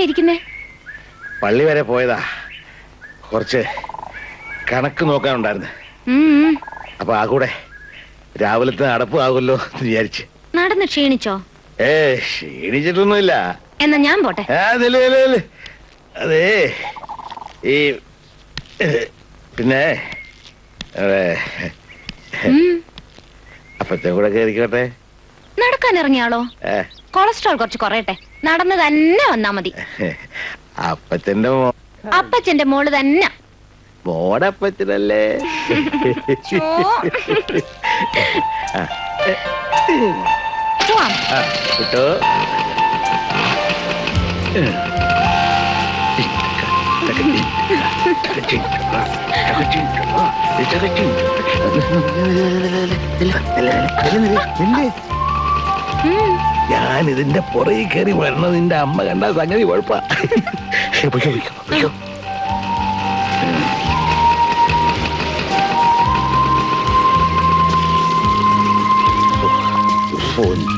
ഇരിക്കുന്നേ? പള്ളി വരെ പോയതാ, കുറച്ച് കണക്ക് നോക്കാനുണ്ടായിരുന്നു. അപ്പൊ ആ കൂടെ രാവിലത്തെ നടപ്പ് ആകുമല്ലോ എന്ന് വിചാരിച്ച്. നടന്ന് ക്ഷീണിച്ചോ? ക്ഷീണിച്ചിട്ടൊന്നുമില്ല. എന്നാ ഞാൻ പോട്ടെ. അതേ ഈ പിന്നെ അപ്പത്തെ കൂടെ കയറിക്കോട്ടെ. നടക്കാൻ ഇറങ്ങിയാളോ? കൊളസ്ട്രോൾ കുറച്ച് കുറയട്ടെ, നടന്ന് തന്നെ വന്നാ മതി. അപ്പച്ചന്റെ മോള് തന്നെ. മോടപ്പച്ചനല്ലേ? കിട്ടോ? ഞാൻ ഇതിന്റെ പുറകെ കയറി വരണത് നിന്റെ അമ്മ കണ്ട സംഗതി കുഴപ്പാ.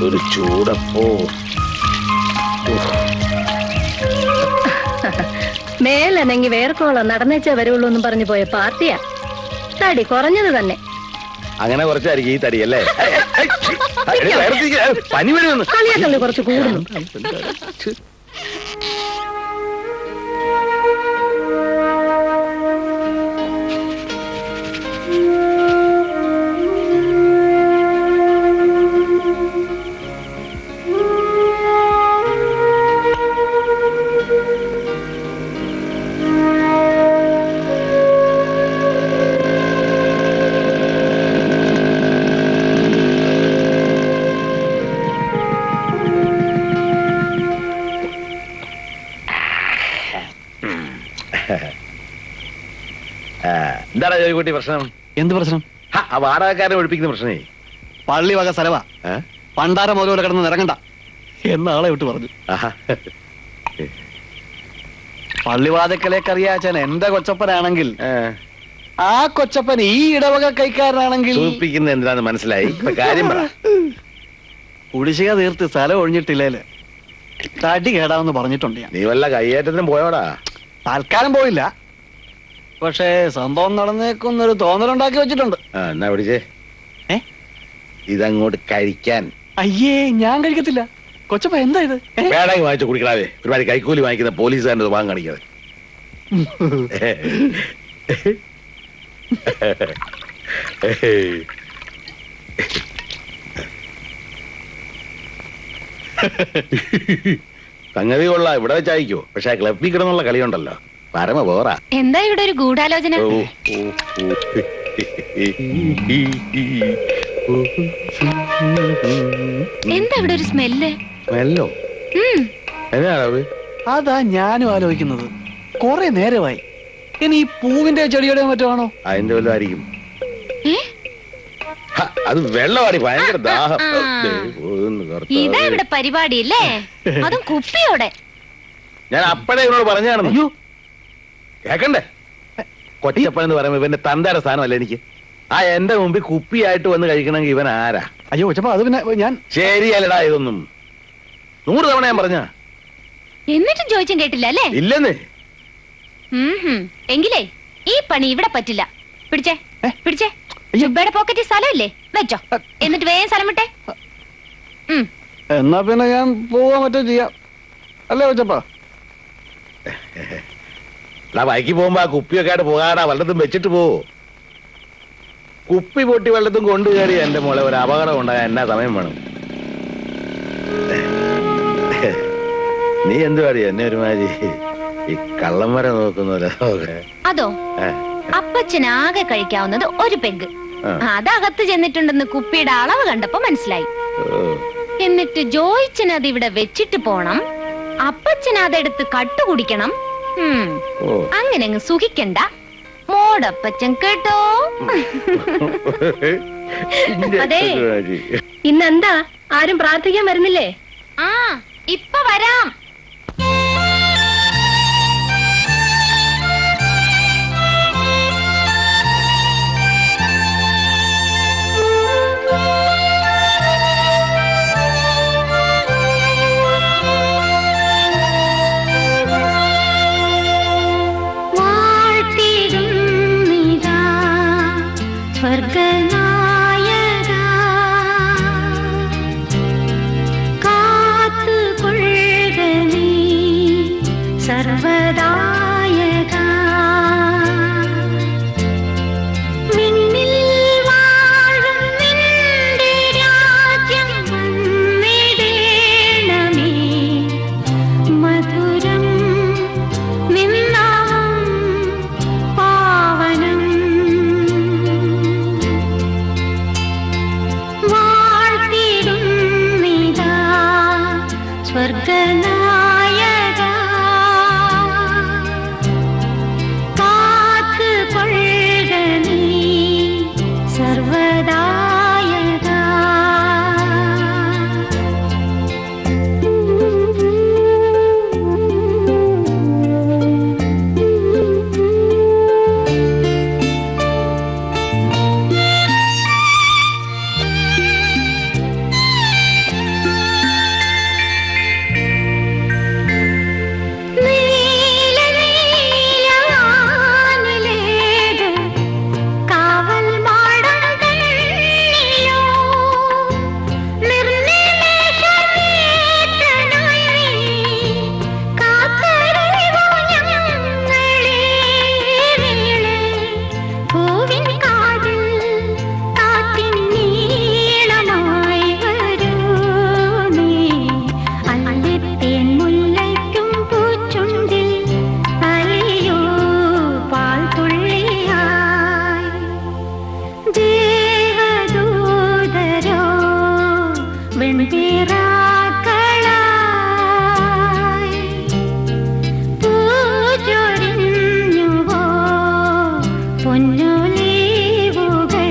ഒരു ചൂടപ്പോ. മേലനെങ്കി വേർക്കോളം നടന്നേച്ചേ വരുള്ളൂ എന്നും പറഞ്ഞു പോയ പാർട്ടിയാ. തടി കുറഞ്ഞത് തന്നെ. അങ്ങനെ കുറച്ചായിരിക്കും ഈ തടിയല്ലേ? പനി വരുന്നു. കളിയാക്കല്ലേ കുറച്ച് കൂടുന്നു. എന്താണ് ജോലിക്കുട്ടി പ്രശ്നം? എന്ത് പ്രശ്നം? ആ വാടകക്കാരനെ ഒഴിപ്പിക്കുന്ന പ്രശ്നമേ. പള്ളി വക സ്ഥലവാ, പണ്ടാര മുതലോടെ കിടന്ന് ഇറങ്ങണ്ട എന്നാളെ വിട്ട് പറഞ്ഞു. പള്ളിവാതക്കലേക്കറിയാച്ചാൻ എന്റെ കൊച്ചപ്പനാണെങ്കിൽ ആ കൊച്ചപ്പൻ ഈ ഇടവക കൈക്കാരനാണെങ്കിൽ എന്താന്ന് മനസ്സിലായി. കാര്യം പറ. കുടിശ്ശിക തീർത്ത് സ്ഥലം ഒഴിഞ്ഞിട്ടില്ലേല് തടി കേടാവെന്ന് പറഞ്ഞിട്ടുണ്ട്. നീ വല്ല കയ്യേറ്റത്തിനും പോയോടാ? തൽക്കാലം പോയില്ല, പക്ഷേ സംഭവം നടന്നേക്കുന്നൊരു തോന്നലുണ്ടാക്കി വെച്ചിട്ടുണ്ട്. എന്നാ പിടിച്ചേ, ഇതങ്ങോട്ട് കഴിക്കാൻ. അയ്യേ, ഞാൻ കഴിക്കത്തില്ല. കൊച്ചപ്പ എന്താ ഇത്? വേണമെങ്കിൽ വാങ്ങിച്ചു കുടിക്കണാവേ. ഒരുപാട് കൈക്കൂലി വാങ്ങിക്കുന്ന പോലീസുകാരൻ്റെ വാങ്ങ കാണിക്കാതെ. സംഗതി കൊള്ളാം, ഇവിടെ വെച്ചായിക്കോ. പക്ഷെ ക്ലബിൽ കിടന്നുള്ള കളിയുണ്ടല്ലോ, പരമ പോറാ. എന്താ ഇവിടെ ഒരു ഗൂഢാലോചന? എന്താ ഇവിടെ ഒരു സ്മെല്ല്? സ്മെല്ലോ? അതാ ഞാനും ആലോചിക്കുന്നത്. കൊറേ നേരമായി. ഇനി ഈ പൂവിന്റെ ചെടിയുടെ മറ്റാണോ? അതിന്റെ വല്ലതും ആയിരിക്കും. അത് വെള്ളമാടി, ഭയങ്കര ദാഹം. ഇതാ ഇവിടെ പരിപാടി അല്ലേ? അതും കുപ്പിയോടെ. ഞാൻ അപ്പഴേ ഇവനോട് പറഞ്ഞാണെന്ന്. കേക്കണ്ടേ? കൊച്ചപ്പൻ എന്ന് പറയുമ്പോ ഇവന്റെ തന്തയുടെ സ്ഥാനമല്ല എനിക്ക്. എന്റെ മുമ്പിൽ കുപ്പിയായിട്ട് വന്ന് കഴിക്കണമെങ്കിൽ ഇവൻ ആരാ? അയ്യോ കൊച്ചപ്പ, അത് പിന്നെ ഞാൻ ശരിയല്ലടാ ഇതൊന്നും. 100 തവണ ഞാൻ പറഞ്ഞ എന്നിട്ടും ചോദിച്ചും കേട്ടില്ല അല്ലേ? ഇല്ലെന്ന്. എങ്കിലേ ഈ പണി ഇവിടെ പറ്റില്ല. പിടിച്ചേ പിടിച്ചേ. ചുബയുടെ പോക്കറ്റിൽ സ്ഥലമില്ലേ? വെച്ചോ. എന്നിട്ട് വേഗം സ്ഥലം വിട്ടെ. എന്നാ പിന്നെ ഞാൻ പോവാൻ മറ്റോ ചെയ്യാം അല്ലേ കൊച്ചപ്പ? ബൈക്കിൽ പോകുമ്പോ ആ കുപ്പിയൊക്കെ ആയിട്ട് പോകാടാ. വല്ലതും വെച്ചിട്ട് പോവോ? കുപ്പി പൊട്ടി വല്ലതും കൊണ്ടു കയറി എന്റെ മോളെ ഒരു അപകടം ഉണ്ടാകാൻ എന്നാ സമയം വേണം? നീ എന്തു പാടി എന്നെ ഒരുമാതിരി ഈ കള്ളം വരെ നോക്കുന്നല്ലോ. അതോ, അപ്പച്ചനാകെ കഴിക്കാവുന്നത് ഒരു പെഗ്. അതകത്ത് ചെന്നിട്ടുണ്ടെന്ന് കുപ്പിയുടെ അളവ് കണ്ടപ്പോ മനസ്സിലായി. എന്നിട്ട് ജോയിച്ചൻ അത് ഇവിടെ വെച്ചിട്ട് പോണം, അപ്പച്ചൻ അതെടുത്ത് കട്ടുകുടിക്കണം. അങ്ങനെ അങ്ങ് സുഖിക്കണ്ട മോടപ്പച്ചൻ, കേട്ടോ? അതെ, ഇന്നെന്താ ആരും പ്രാർത്ഥിക്കാൻ വരുന്നില്ലേ? ഇപ്പൊ വരാം. സർവദായക മിന്നിൽ വാഴും നിന്റെ രാജ്യം വന്നിടേണമേ മധുരം നിന്നാമം പാവനം വാഴ്ത്തിടുന്നിതാ സ്വർഗനായക കാത്ത് കൊള്ളുക നീ സർവദായക നീല നീലവാനിലേത് കാവൽ മാടം തന്നിലോ നിർനിമേഷമേറ്റനായി കാത്തരുളിവോ ഞങ്ങളെ പൂവിൻ കാതിൽ കാറ്റിൻ നീളമായി വരൂ നീ അല്ലിത്തേൻ മുല്ലയ്ക്കും പൂച്ചുണ്ടിൽ അലിയോ പാൽ തുള്ളിയായി ദേവദൂതരോ വെൺപിറാക്കളായി പൂജൊരിഞ്ഞുവോ പൊന്നൊലിവുകൾ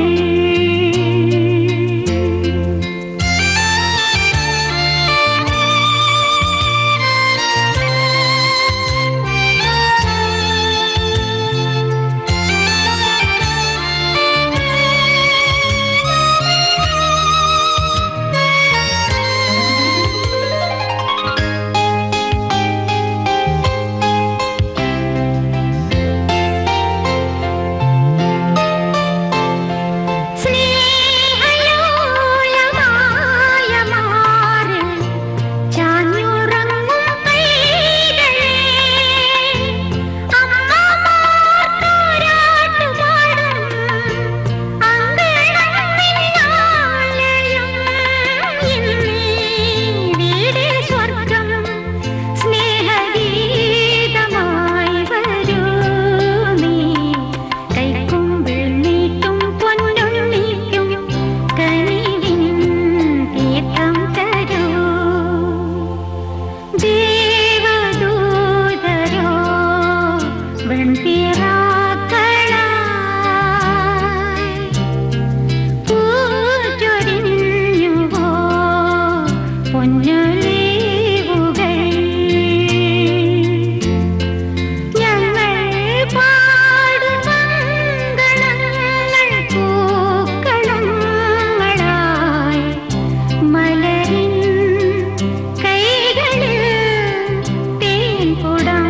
സ്നേഹലോലമായ മാറിൽ ചാഞ്ഞുറങ്ങും കൈകളെ അമ്മമാർത്തോരാട്ടുപാടും അങ്കണം നിന്നാലയം ഇന്നീ വീട് സ്വർഗം സ്നേഹഗീതമായി വരൂ നീ കൈക്കുമ്പിൾ നീട്ടും പൊന്നുണ്ണിക്കും കനിവിൻ തീർത്ഥം തരൂ ദേവദൂതരോ വെൺപിറാക്കളായി പൂജൊരിഞ്ഞുവോ പൊന്നൊലിവുകൾ ഞങ്ങൾ പാടും മംഗളങ്ങൾ പൂക്കളങ്ങളായി മലരിൻ കൈകളിൽ തേൻകുടം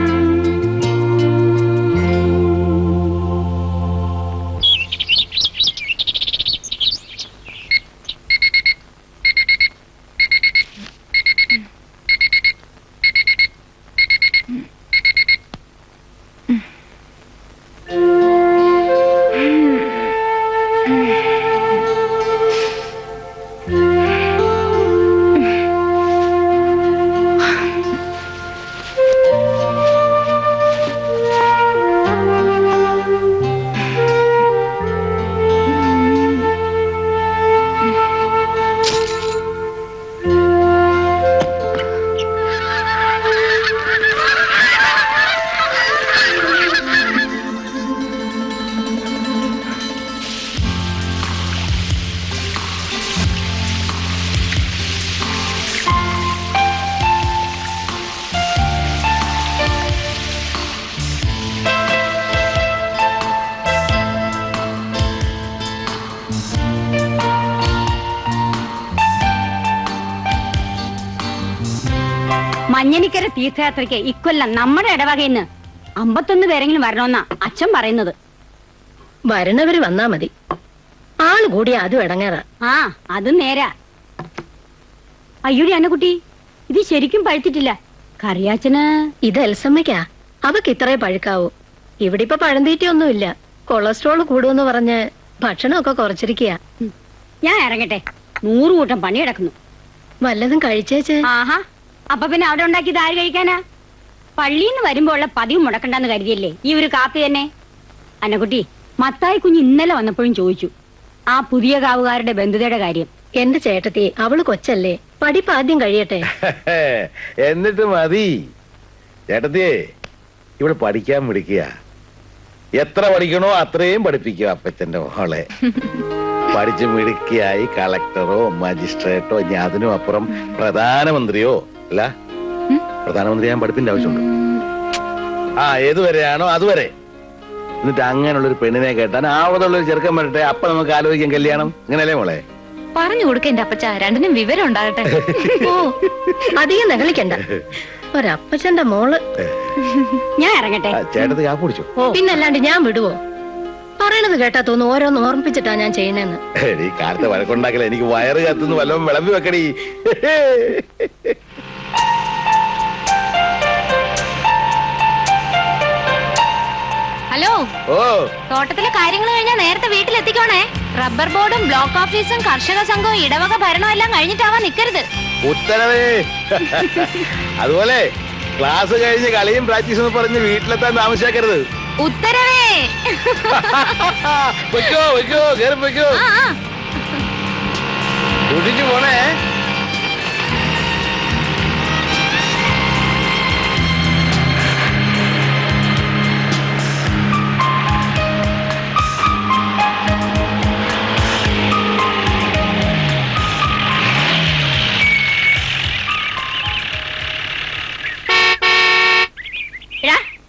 മഞ്ഞനിക്കര തീർത്ഥയാത്രയ്ക്ക് ഇക്കൊല്ലം നമ്മുടെ ഇടവകയിന്ന് 51 പേരെങ്കിലും വരണമെന്നാ അച്ഛൻ പറയുന്നത്. വരണവര് വന്നാ മതി, ആള് കൂടിയ അതും ഇടങ്ങേറാ. ആ അത് നേരാ. അയ്യോടി അന്നക്കുട്ടി, ഇത് ശരിക്കും പഴുത്തിട്ടില്ല. കറിയാച്ചന് ഇത് എൽസമ്മയ്ക്കാ. അവക്ക് ഇത്രേ പഴുക്കാവൂ. ഇവിടെ ഇപ്പൊ പഴന്തീറ്റയൊന്നുമില്ല. കൊളസ്ട്രോൾ കൂടുമെന്ന് പറഞ്ഞ് ഭക്ഷണമൊക്കെ കുറച്ചിരിക്കുക. ഞാൻ ഇറങ്ങട്ടെ. 100 കൂട്ടം പണി കിടക്കുന്നു. വല്ലതും കഴിച്ചേച്ച്. ആഹാ, അപ്പൊ പിന്നെ അവിടെ ഉണ്ടാക്കിയത് ആര് കഴിക്കാനാ? പള്ളിന്ന് വരുമ്പോ ഉള്ള പതിവ് മുടക്കണ്ടെന്ന് കരുതിയല്ലേ ഈ ഒരു കാപ്പി തന്നെ. അന്നക്കുട്ടി, മത്തായി കുഞ്ഞ് ഇന്നലെ വന്നപ്പോഴും ചോദിച്ചു ആ പുതിയ കാവുകാരുടെ ബന്ധുതയുടെ കാര്യം. എന്റെ ചേട്ടത്തി, അവള് കൊച്ചല്ലേ, പഠിപ്പ് ആദ്യം കഴിയട്ടെ. എന്നിട്ട് മതി. ചേട്ടത്തിയേ, ഇവിടെ പഠിക്കാൻ പിടിക്കുക. എത്ര പഠിക്കണോ അത്രയും പഠിപ്പിക്കുക അപ്പച്ചന്റെ മോളെ. പഠിച്ചു മിടുക്കിയായി കളക്ടറോ മജിസ്ട്രേറ്റോ ഇനി അതിനും അപ്പുറം പ്രധാനമന്ത്രിയോ അല്ല. പ്രധാനമന്ത്രി ഞാൻ പഠിപ്പിന്റെ ആവശ്യമുണ്ട്. ഏതുവരെയാണോ അതുവരെ. എന്നിട്ട് അങ്ങനെയുള്ളൊരു പെണ്ണിനെ കേട്ടാൻ ആവതുള്ളൊരു ചെറുക്കൻ വരട്ടെ. അപ്പൊ നമുക്ക് ആലോചിക്കാം കല്യാണം. അങ്ങനെയല്ലേ മോളെ? പറഞ്ഞു കൊടുക്ക എന്റെ അപ്പച്ച, രണ്ടിനും വിവരം ഉണ്ടാകട്ടെ. ഓ, അധികം നെകളിക്കണ്ട. ഒരപ്പച്ചന്റെ മോള്. ഞാൻ ഇറങ്ങട്ടെ. ചേട്ടത്തി കാപ്പ് കുടിച്ചു. പിന്നല്ലാണ്ട് ഞാൻ വിടുവോ? പറയണത് കേട്ടാ തോന്നുന്നു ഓരോന്ന് ഓർമ്മിപ്പിച്ചിട്ടാ ഞാൻ ചെയ്യണെന്ന്. ഈ കാലത്ത് വഴക്കുണ്ടാക്കല. എനിക്ക് വയറ് കത്തുന്നു. വല്ലതും വിളമ്പി വെക്കടി. ഹലോ, ഓ, തോട്ടത്തിലെ കാര്യങ്ങൾ കഴിഞ്ഞാൽ നേരത്തെ വീട്ടിലെത്തിക്കോണേ. റബ്ബർ ബോർഡും ബ്ലോക്ക് ഓഫീസും കർഷക സംഘവും ഇടവക ഭരണവും എല്ലാം കഴിഞ്ഞിട്ടാവാൻ നിക്കരുത്. ഉത്തരവേ. അതുപോലെ ക്ലാസ് കഴിഞ്ഞ് കളിയും പ്രാക്ടീസും പറഞ്ഞ് വീട്ടിലെത്താൻ താമസിയാക്കരുത്. ഉത്തരവേ. വെക്കോ വെക്കോ കേറി വെക്കോ. കുടിച്ചു പോണേ.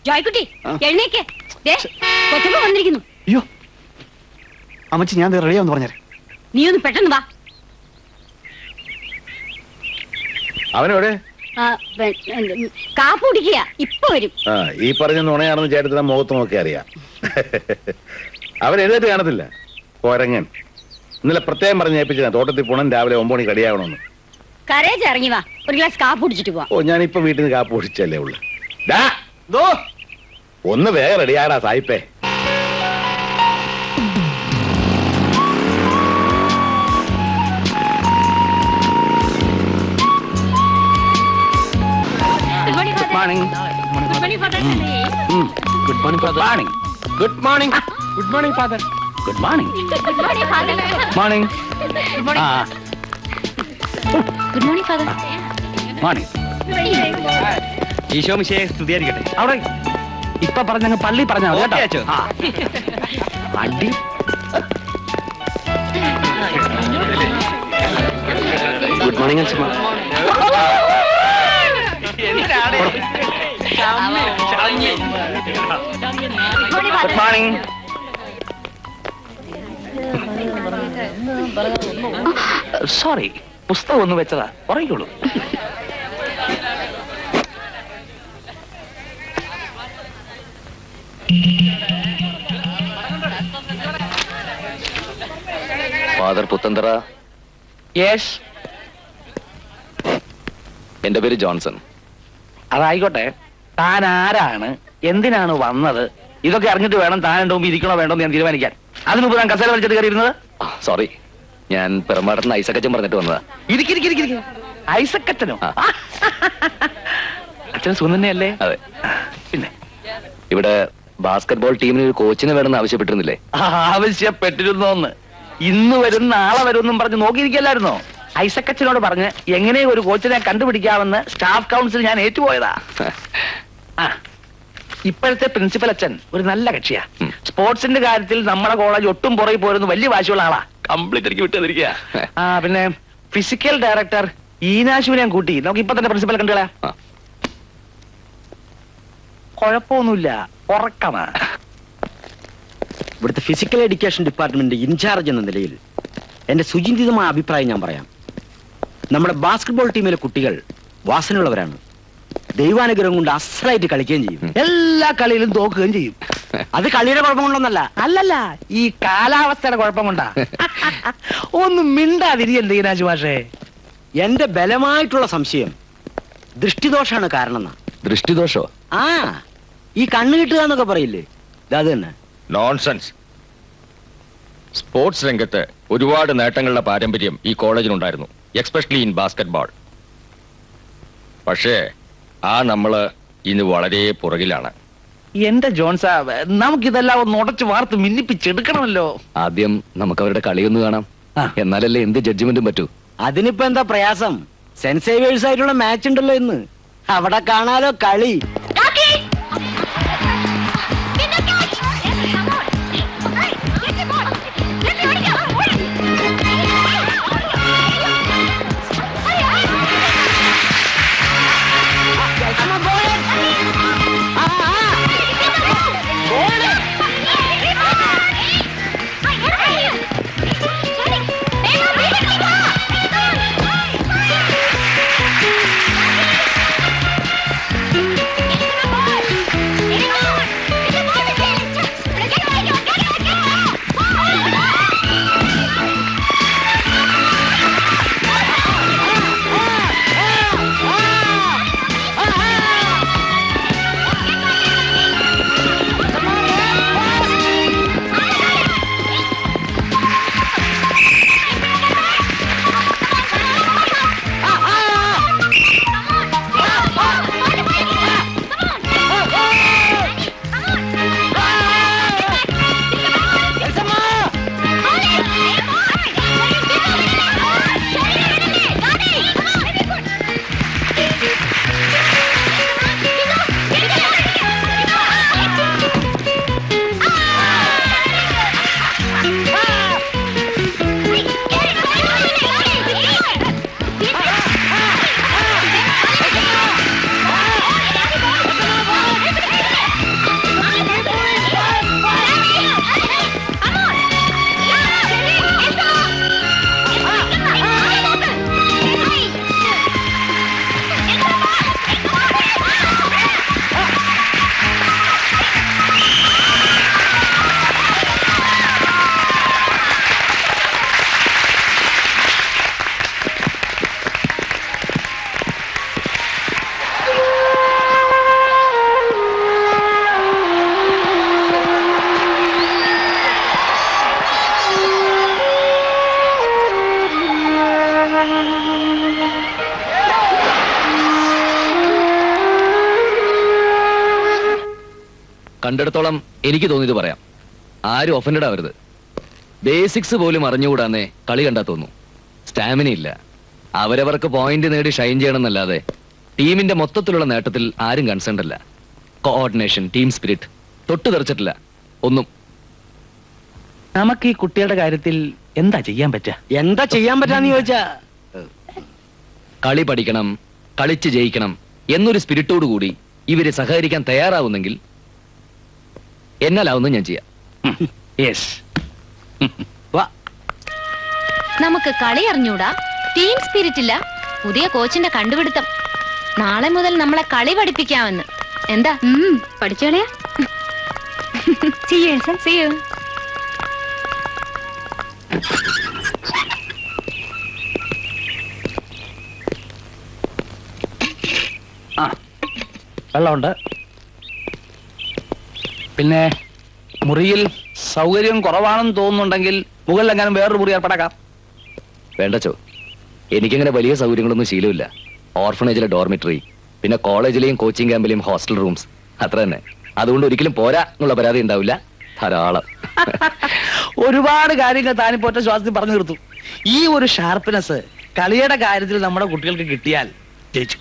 ജോയ്ക്കുട്ടി, എഴുന്നേക്ക്. കൊച്ചമ്മ വന്നിരിക്കുന്നു. അയ്യോ അമ്മച്ചി, ഞാൻ റെഡിയാന്ന് പറഞ്ഞേ. നീ ഒന്ന് പെട്ടെന്ന് വാ. അവനെവിടെ? കാപ്പ് കുടിക്കുക, ഇപ്പൊ വരും. ഈ പറഞ്ഞ നുണയാണെന്ന് ചേട്ടത്തിന്റെ മുഖത്ത് നോക്കി അറിയാം. അവൻ എഴുന്നേറ്റ് കാണത്തില്ല. കൊരങ്ങൻ. ഇന്നലെ പ്രത്യേകം പറഞ്ഞ് ഏൽപ്പിച്ചതാ തോട്ടത്തിൽ പോണം, രാവിലെ 9 മണിക്ക് റെഡിയാവണമെന്ന്. കരേജ് ഇറങ്ങി വാ, ഒരു ഗ്ലാസ് കാപ്പ് കുടിച്ചിട്ട് പോവാ. ഓ, ഞാനിപ്പോ വീട്ടിൽ നിന്ന് കാപ്പ് കുടിച്ചല്ലേ ഉള്ളു. ഒന്ന് വേഗം റെഡിയാടാ സായിപ്പേ. Good morning. Good morning father. Good morning. Good morning father. Good morning. Morning. Good morning father. Morning. Isho മിശിഹായെ സ്തുതിയായിരിക്കട്ടെ. അവിടെ ഇപ്പൊ പറഞ്ഞ പള്ളി പറഞ്ഞാ മതി ഓക്കേ, കേട്ടോ. അടി. ഗുഡ് മോർണിംഗ് അച്ഛമ്മ. Good morning. സോറി, പുസ്തകം ഒന്ന് വെച്ചതാ. ഉറങ്ങിക്കോളൂ. ഫാദർ പുത്തന്തറ. യെസ്. എന്റെ പേര് ജോൺസൺ. അതായിക്കോട്ടെ, താൻ ആരാണ്, എന്തിനാണ് വന്നത്, ഇതൊക്കെ അറിഞ്ഞിട്ട് വേണം താൻ എന്റെ മുമ്പ് ഇരിക്കണോ വേണ്ടോ എന്ന് ഞാൻ തീരുമാനിക്കാൻ. അതിനു മുമ്പ് താൻ കസേര വലിച്ചിട്ട് കയറിയിരുന്നത്. സോറി, ഞാൻ പെരുമാടത്തിന് ഐസക്കച്ചൻ പറഞ്ഞിട്ട് വന്നതാ. ഇരിക്കും. ഐസക്കച്ചനോ? അച്ഛൻ സുഖം തന്നെയല്ലേ? അതെ. പിന്നെ ഇവിടെ ബാസ്കറ്റ്ബോൾ ടീമിന് ഒരു കോച്ചിനെ വേണമെന്ന് ആവശ്യപ്പെട്ടിരുന്നില്ലേ? ആവശ്യപ്പെട്ടിരുന്നോന്ന്. ഇന്ന് വരും നാളെ വരുമെന്നും പറഞ്ഞ് നോക്കിയിരിക്കല്ലായിരുന്നോ? ഐസക്കച്ചനോട് പറഞ്ഞ് എങ്ങനെ ഒരു കോച്ചിനെ കണ്ടുപിടിക്കാമെന്ന് സ്റ്റാഫ് കൗൺസിൽ ഞാൻ ഏറ്റുപോയതാ. ഇപ്പോഴത്തെ പ്രിൻസിപ്പൽ അച്ഛൻ ഒരു നല്ല കക്ഷിയാ. സ്പോർട്സിന്റെ കാര്യത്തിൽ നമ്മുടെ കോളേജ് ഒട്ടും പുറകെ പോരുന്ന വലിയ വാശിയുള്ള ആളാ. കംപ്ലീറ്റ് എനിക്ക് വിട്ടുതന്നിരിക്കുക. പിന്നെ ഫിസിക്കൽ ഡയറക്ടർ ഈനാശുവിനെ കൂട്ടി നമുക്ക് ഇപ്പൊ തന്നെ പ്രിൻസിപ്പൽ കണ്ടുകളാ. കുഴപ്പമൊന്നുമില്ല, ഉറക്കമാ. ഇവിടുത്തെ ഫിസിക്കൽ എഡ്യൂക്കേഷൻ ഡിപ്പാർട്ട്മെന്റ് ഇൻചാർജ് എന്ന നിലയിൽ എന്റെ സുചിന്തിതമായ അഭിപ്രായം ഞാൻ പറയാം. നമ്മുടെ ബാസ്കറ്റ്ബോൾ ടീമിലെ കുട്ടികൾ വാസനയുള്ളവരാണ്. ദൈവാനുഗ്രഹം കൊണ്ട് അസലായിട്ട് കളിക്കുകയും ചെയ്യും. എല്ലാ കളിയിലും തോക്കുകയും ചെയ്യും. അത് കളിയുടെ കുഴപ്പം കൊണ്ടൊന്നല്ല. അല്ലല്ല, ഈ കാലാവസ്ഥയുടെ കുഴപ്പം കൊണ്ടാ. ഒന്നും മിണ്ടാതിരിയല്ലേ ഈനാശു മാഷേ. എന്റെ ബലമായിട്ടുള്ള സംശയം ദൃഷ്ടിദോഷാണ് കാരണം എന്നാ. ദൃഷ്ടിദോഷോ? ആ, ഈ കണ്ണ് കിട്ടുക എന്നൊക്കെ പറയില്ലേ, അത് തന്നെ. നോൺസെൻസ്. സ്പോർട്സ് രംഗത്ത് ഒരുപാട് നേട്ടങ്ങളുടെ പാരമ്പര്യം ഈ കോളേജിനുണ്ടായിരുന്നു, എക്സ്പെഷ്യലി ഇൻ ബാസ്കറ്റ്ബോൾ. പക്ഷേ ആ നമ്മള് ഇന്ന് വളരെ പുറകിലാണ്. എന്റെ ജോൺസാ, നമുക്കിതെല്ലാം ഒന്ന് ഉടച്ചു വാർത്ത് മിന്നിപ്പിച്ചെടുക്കണമല്ലോ. ആദ്യം നമുക്ക് അവരുടെ കളിയൊന്ന് കാണാം, ആ. എന്നാലല്ലേ എന്ത് ജഡ്ജ്മെന്റും പറ്റൂ. അതിനിപ്പോ എന്താ പ്രയാസം? സെന്റ് സേവിയേഴ്സ് ആയിട്ടുള്ള മാച്ച് ഉണ്ടല്ലോ ഇന്ന്, അവിടെ കാണാലോ കളി. കണ്ടിടത്തോളം എനിക്ക് തോന്നിയത് പറയാം. ആരും ഒഫൻഡഡ് ആവരുത്. ബേസിക്സ് പോലും അറിഞ്ഞുകൂടാന്നേ കളി കണ്ടാ തോന്നുന്നു. സ്റ്റാമിന ഇല്ല. അവരവർക്ക് പോയിന്റ് നേടി ഷൈൻ ചെയ്യണമെന്നല്ലാതെ ടീമിന്റെ മൊത്തത്തിലുള്ള നേട്ടത്തിൽ ആരും കൺസേൺഡ് അല്ല. കോർഡിനേഷൻ, ടീം സ്പിരിറ്റ് തൊട്ടു തെറിച്ചിട്ടില്ല ഒന്നും. നമുക്ക് ഈ കുട്ടികളുടെ കാര്യത്തിൽ എന്താ ചെയ്യാൻ പറ്റുക? എന്താ ചെയ്യാൻ പറ്റാന്ന് ചോദിച്ചാ, കളി പഠിക്കണം, കളിച്ച് ജയിക്കണം എന്നൊരു സ്പിരിറ്റോടു കൂടി ഇവര് സഹകരിക്കാൻ തയ്യാറാവുന്നെങ്കിൽ എന്നാലാവുന്നു ഞാൻ ചെയ്യാം. യെസ്. വാ. നമുക്ക് കളി അറിഞ്ഞൂടാ, ടീം സ്പിരിറ്റ് ഇല്ല, പുതിയ കോച്ചിന്റെ കണ്ടുപിടുത്തം. നാളെ മുതൽ നമ്മളെ കളി പഠിപ്പിക്കാമെന്ന്. എന്താ? പഠിച്ചോളയാ. See you. ആ, വെള്ളമുണ്ട്. പിന്നെ മുറിയിൽ സൗകര്യം കുറവാണെന്ന് തോന്നുന്നുണ്ടെങ്കിൽ മുകളിലെങ്ങാനും വേറൊരു മുറി ഏർപ്പാടാക്കാം. വേണ്ടച്ചോ, എനിക്കങ്ങനെ വലിയ സൗകര്യങ്ങളൊന്നും ശീലമില്ല. ഓർഫണേജിലെ ഡോർമിറ്ററി, പിന്നെ കോളേജിലെയും കോച്ചിങ് ക്യാമ്പിലെയും ഹോസ്റ്റൽ റൂംസ്, അത്ര തന്നെ. അതുകൊണ്ട് ഒരിക്കലും പോരാ എന്നുള്ള പരാതി ഉണ്ടാവില്ല. ധാരാളം. ഒരുപാട് കാര്യങ്ങൾ താനിപ്പോ ഒറ്റ ശ്വാസത്തിൽ പറഞ്ഞു തീർത്തു. ഈ ഒരു ഷാർപ്പ്നെസ് കളിയുടെ കാര്യത്തിൽ നമ്മുടെ കുട്ടികൾക്ക് കിട്ടിയാൽ ജയിച്ചു.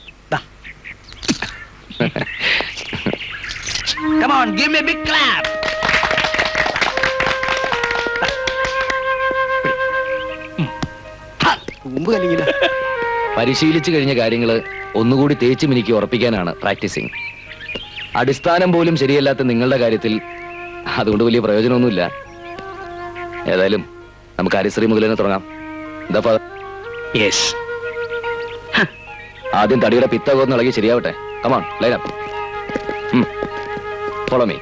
Come on, give me a big clap. പരിശീലിച്ചു കഴിഞ്ഞ കാര്യങ്ങള് ഒന്നുകൂടി തേച്ചു മിനുക്കി ഉറപ്പിക്കാനാണ് പ്രാക്ടീസിങ്. അടിസ്ഥാനം പോലും ശരിയല്ലാത്ത നിങ്ങളുടെ കാര്യത്തിൽ അതുകൊണ്ട് വലിയ പ്രയോജനമൊന്നുമില്ല. ഏതായാലും നമുക്ക് ഹരിശ്രീ മുതൽ തന്നെ തുടങ്ങാം. എന്താ ഫാദർ? യെസ്. ആദ്യം തടിയുടെ പിത്തകോന്ന് ഇളകി ശരിയാവട്ടെ. Come on, line up. Follow me.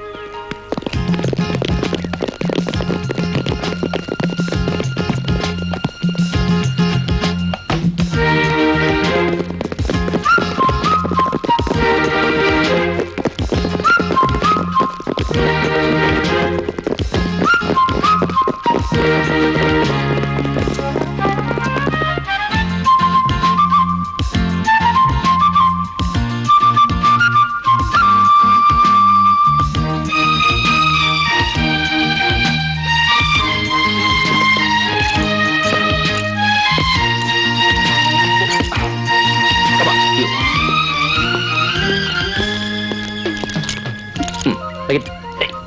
Make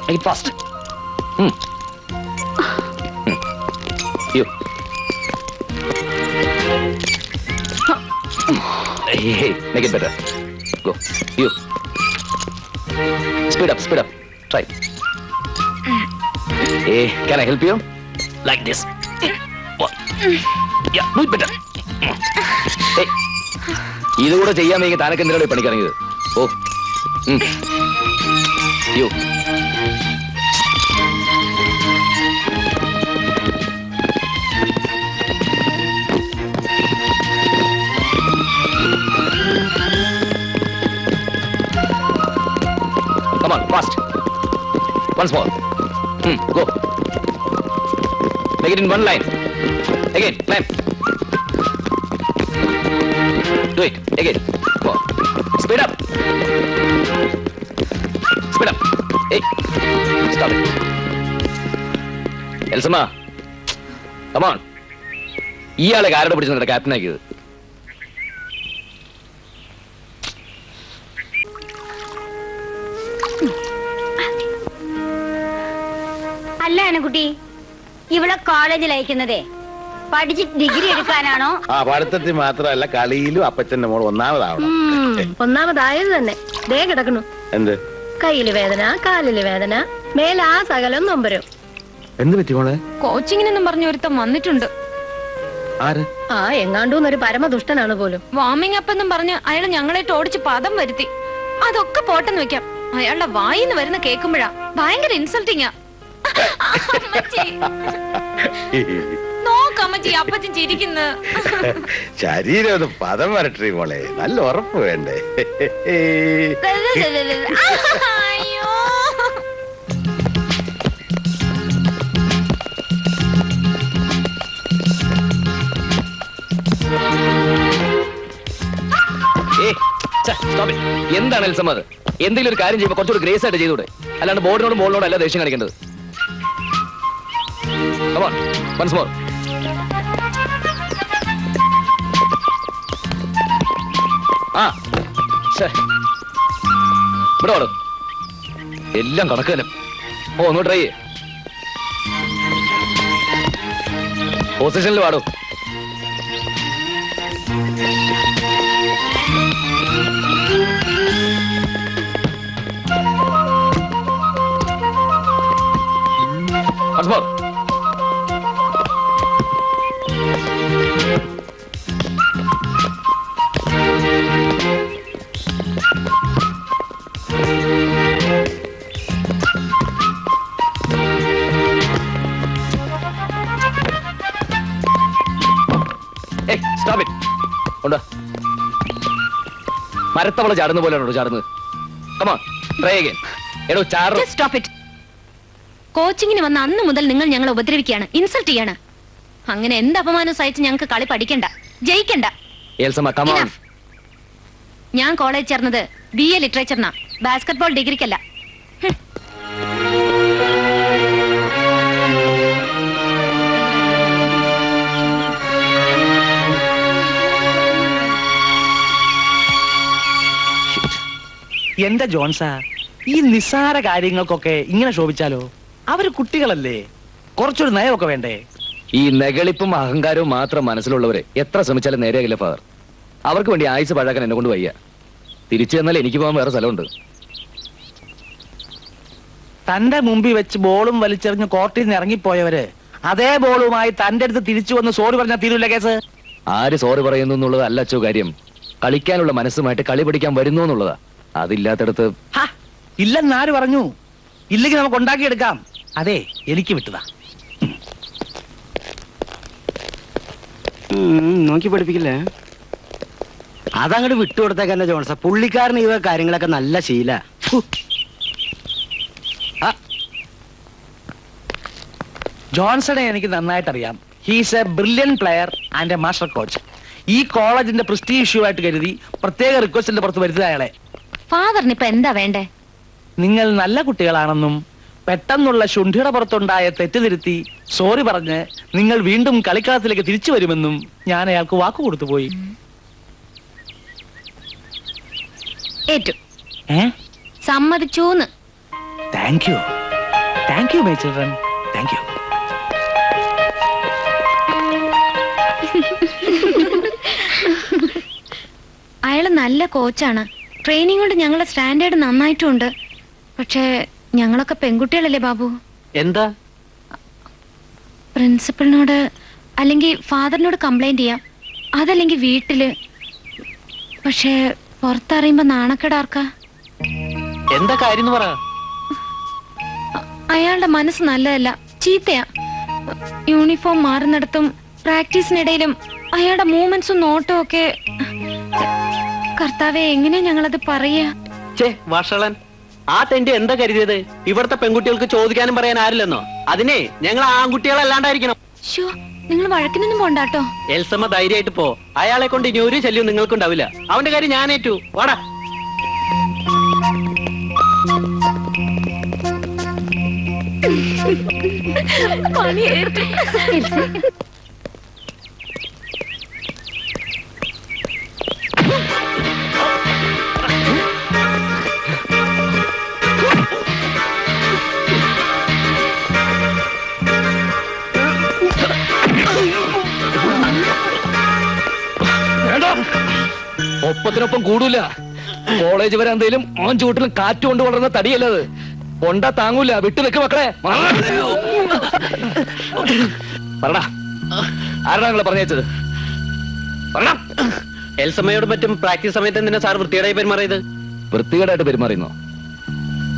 it fast. You. Hey, make it better. Go. You. Speed up. Try. Hey, can I help you? Like this. What? Yeah, do it better. Hey. ഇത് കൂടെ ചെയ്യാൻ വേണ്ടി താനൊക്കെ എന്തിനാണ് പണിക്കിറങ്ങിയത്? ഓ. You. Come on, fast. Once more. Go. Make it in one line. Again, climb. Do it. Again. Come on. Speed up. Speed up. Hey. Stop it. Elsama. Come on. ഇയാളെ ആരുടെ പിടിച്ചു captain ആക്കിയത്? അല്ല അനക്കുട്ടി, ഇവിടെ കോളേജിൽ അയക്കുന്നതേ പഠിച്ചിട്ട് ഡിഗ്രി എടുക്കാനാണോ? ആ പഠിത്തത്തിൽ മാത്രമല്ല കളിയിലും അപ്പച്ചന്റെ മോൾ ഒന്നാമതാവണം. ഒന്നാമതായത് തന്നെ ദേ കിടക്കണു. എന്ത്? കയ്യില് വേദന, കാലില് വേദന, മേലാ സകലം നൊമ്പരും. എന്ത് പറ്റി മോളെ? കോച്ചിങ്ങിനെന്നും പറഞ്ഞ ഒരുത്തം വന്നിട്ടുണ്ട്. ആര്? ആ എങ്ങാണ്ടൂന്നൊരു പരമദുഷ്ടനാണ് പോലും. വാമിംഗ് അപ്പ് എന്നും പറഞ്ഞ് അയാൾ ഞങ്ങളായിട്ട് ഓടിച്ച് പദം വരുത്തി. അതൊക്കെ പോട്ടെന്ന് വെക്കാം, അയാളുടെ വായിന്ന് വരുന്ന കേൾക്കുമ്പോഴാ ഭയങ്കര ഇൻസൾട്ടിങ്ങാ. നോക്കമ്മച്ചി, അപ്പച്ചൻ ചിരിക്കുന്നു. ശരീരം ഒന്ന് പദം വരട്ടെ മോളെ, നല്ല ഉറപ്പ് വേണ്ടേ? അയ്യോ, എന്താണ് എൽസമ്മ അത്? എന്തെങ്കിലും ഒരു കാര്യം ചെയ്യുമ്പോൾ കുറച്ചുകൂടി ഗ്രേസ് ആയിട്ട് ചെയ്തൂടെ? അല്ലാണ്ട് ബോർഡിനോടും മോളിനോടും അല്ല ദേഷ്യം കാണിക്കേണ്ടത്. Come on, once more. ഇവിടെ വാടോ, എല്ലാം കണക്ക് തന്നെ. ഒന്ന് ട്രൈ ചെയ്യേ. പൊസിഷനിൽ വാടോ. Once more. Hey, stop it. Onda. മരത്തവള ചാടുന്ന പോലെയാണോ ചാടുന്നത്? Come on, try again. എടോ ചാടോ. Just stop it. കോച്ചിങ്ങിന് വന്ന അന്ന് മുതൽ നിങ്ങൾ ഞങ്ങളെ ഉപദ്രവിക്കുകയാണ്, ഇൻസൾട്ട് ചെയ്യാണ്. അങ്ങനെ എന്ത് അപമാനം സഹിച്ച് ഞങ്ങൾക്ക് കളി പഠിക്കണ്ട, ജയിക്കണ്ട. Elsamma, come on. ഞാൻ കോളേജ് ചേർന്നത് BA ലിറ്ററേച്ചറിനാ, ബാസ്കറ്റ്ബോൾ ഡിഗ്രിക്കല്ല. എന്റെ ജോൺസാ, ഈ നിസ്സാര കാര്യങ്ങൾക്കൊക്കെ ഇങ്ങനെ ശോഭിച്ചാലോ? അവര് കുട്ടികളല്ലേ, കുറച്ചൊരു നയമൊക്കെ വേണ്ടേ? ഈ നെകളിപ്പും അഹങ്കാരവും മാത്രം മനസ്സിലുള്ളവരെ എത്ര ശ്രമിച്ചാലും നേരെയാകില്ല ഫാദർ. അവർക്ക് വേണ്ടി ആയുസ് പഴക്കാൻ എന്നെ കൊണ്ട് വയ്യ. തിരിച്ചു ചെന്നാൽ എനിക്ക് പോകാൻ വേറെ സ്ഥലമുണ്ട്. തന്റെ മുമ്പിൽ വെച്ച് ബോളും വലിച്ചെറിഞ്ഞ് കോർട്ടിൽ നിന്ന് ഇറങ്ങിപ്പോയവര് അതേ ബോളുമായി തന്റെ അടുത്ത് തിരിച്ചു വന്ന് സോറി പറഞ്ഞാൽ തീരൂല കേസ്. ആര് സോറി പറയുന്നു എന്നുള്ളത് അല്ല അച്ചോ കാര്യം. കളിക്കാനുള്ള മനസ്സുമായിട്ട് കളി പഠിക്കാൻ വരുന്നു എന്നുള്ളതാ. അതില്ലാത്തടത്ത് ഇല്ലെന്നാര് പറഞ്ഞു? ഇല്ലെങ്കിൽ നമുക്ക് ഉണ്ടാക്കിയെടുക്കാം. അതെ, എനിക്ക് വിട്ടതാ. നോക്കി പഠിപ്പിക്കില്ലേ? അതങ്ങോട്ട് വിട്ടുകൊടുത്തേക്കന്നെ ജോൺസ. പുള്ളിക്കാരന് ഇവ കാര്യങ്ങളൊക്കെ നല്ല ശീല. ജോൺസണെ എനിക്ക് നന്നായിട്ട് അറിയാം. He's A brilliant player and A master coach. ഈ കോളേജിന്റെ പ്രസ്റ്റീജ് ഇഷ്യൂ ആയിട്ട് കരുതി പ്രത്യേക റിക്വസ്റ്റിന്റെ പുറത്ത് വരുന്നത് അയാളെ. ഫാദറിന് ഇപ്പൊ എന്താ വേണ്ടേ? നിങ്ങൾ നല്ല കുട്ടികളാണെന്നും പെട്ടെന്നുള്ള ശുണ്ഠിയുടെ പുറത്തുണ്ടായ തെറ്റുതിരുത്തി സോറി പറഞ്ഞ് നിങ്ങൾ വീണ്ടും കളിക്കളത്തിലേക്ക് തിരിച്ചു വരുമെന്നും ഞാൻ അയാൾക്ക് വാക്കു കൊടുത്തുപോയി. ഏറ്റു സമ്മതിച്ചൂന്ന്. Thank you my children, thank you. അയാള് നല്ല കോച്ചാണ്. ട്രെയിനിങ് കൊണ്ട് ഞങ്ങളുടെ സ്റ്റാൻഡേർഡ് നന്നായിട്ടുണ്ട്. പക്ഷേ ഞങ്ങളൊക്കെ പെൺകുട്ടികളല്ലേ ബാബു. എന്താ? പ്രിൻസിപ്പളിനോട് അല്ലെങ്കിൽ ഫാദറിനോട് കംപ്ലൈന്റ് ചെയ്യാം, അതല്ലെങ്കിൽ വീട്ടില്. പക്ഷേ പുറത്തറിയുമ്പോ നാണക്കേടാർക്കാ? എന്താ കാര്യം പറ. അയാളുടെ മനസ്സ് നല്ലതല്ല, ചീത്തയാ. യൂണിഫോം മാറുന്നിടത്തും പ്രാക്ടീസിനിടയിലും അയാളുടെ മൂവ്മെന്റ്സും നോട്ടവും ഒക്കെ. കർത്താവെ, എങ്ങനെയാ ഞങ്ങളത് പറയാ? വർഷളൻ, ആ തെണ്ടി എന്താ കരുതിയത്? ഇവിടുത്തെ പെൺകുട്ടികൾക്ക് ചോദിക്കാനും പറയാൻ ആരില്ലെന്നോ? അതിനെ ഞങ്ങൾ ആൺകുട്ടികളല്ലാണ്ടായിരിക്കണം. ഷോ, നിങ്ങൾ വഴക്കിനൊന്നും പോണ്ടാട്ടോ. എൽസമ്മ ധൈര്യമായിട്ട് പോ. അയാളെ കൊണ്ട് ഇനി ഒരു ശല്യം നിങ്ങൾക്കുണ്ടാവില്ല. അവന്റെ കാര്യം ഞാൻ ഏറ്റു. വാടാ. ഒപ്പത്തിനൊപ്പം കൂടൂല. കോളേജ് വരെ എന്തേലും ഓൻ ചൂട്ടിലും കാറ്റ് കൊണ്ട് വളർന്ന തടിയല്ലത്. കൊണ്ടാ താങ്ങൂല. വിട്ടു നിൽക്ക് മക്കളെ. പറടാ, ആരാ നിങ്ങളെ പറഞ്ഞത്? പറടാ. എൽസമ്മയോട് മറ്റും പ്രാക്ടീസ് സമയത്ത് എന്തിനാ സാർ വൃത്തികേടായി പെരുമാറിയത്? വൃത്തികേടായിട്ട് പെരുമാറിയുന്നോ?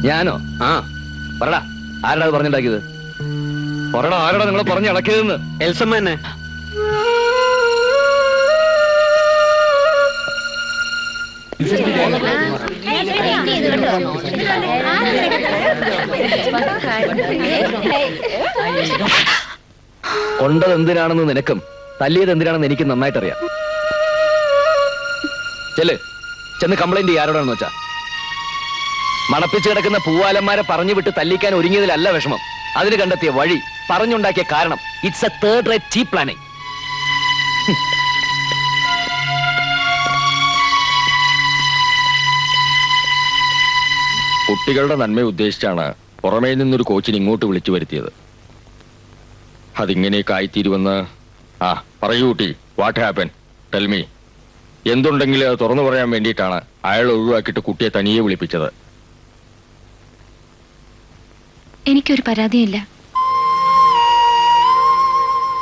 ഞാനോ? ആ, പറടാ, ആരാ അത് പറഞ്ഞുണ്ടാക്കിയത്? പറടാ, ആരാടാ നിങ്ങളെ പറഞ്ഞ് ഇളക്കിയതെന്ന്? എൽസമ്മ തന്നെ. കൊണ്ടത് എന്തിനാണെന്ന് നിനക്കും തല്ലിയത് എന്തിനാണെന്ന് എനിക്ക് നന്നായിട്ടറിയാം. ചെന്ന് കംപ്ലൈന്റ് ആരോടാണെന്ന് വെച്ചാ. മണപ്പിച്ച് കിടക്കുന്ന പൂവാലന്മാരെ പറഞ്ഞു വിട്ട് തല്ലിക്കാൻ ഒരുങ്ങിയതിലല്ല വിഷമം, അതിന് കണ്ടെത്തിയ വഴി, പറഞ്ഞുണ്ടാക്കിയ കാരണം. It's A third rate cheap planning. കുട്ടികളുടെ നന്മ ഉദ്ദേശിച്ചാണ് പുറമേ നിന്നൊരു കോച്ചിന് ഇങ്ങോട്ട് വിളിച്ചു വരുത്തിയത്. അതിങ്ങനെയൊക്കെ ആയിത്തീരുമെന്ന്. പറയൂ കുട്ടി, വാട്ട് ഹാപ്പൻ? Tell me. എന്തുണ്ടെങ്കിലും അത് തുറന്നു പറയാൻ വേണ്ടിയിട്ടാണ് അയാൾ ഒഴിവാക്കിയിട്ട് കുട്ടിയെ തനിയെ വിളിപ്പിച്ചത്. എനിക്കൊരു പരാതിയില്ല.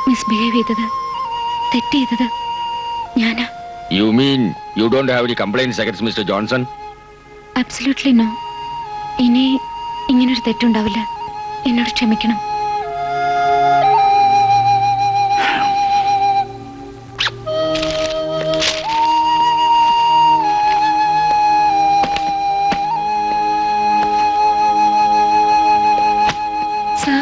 മിസ്ബിഹേവ് ചെയ്തത്, തെറ്റ് ചെയ്തത് ഞാനാ. You mean you don't have any complaints against mister Johnson? Absolutely no. ഇനി ഇങ്ങനൊരു തെറ്റുണ്ടാവില്ല. എന്നോട് ക്ഷമിക്കണം. സർ,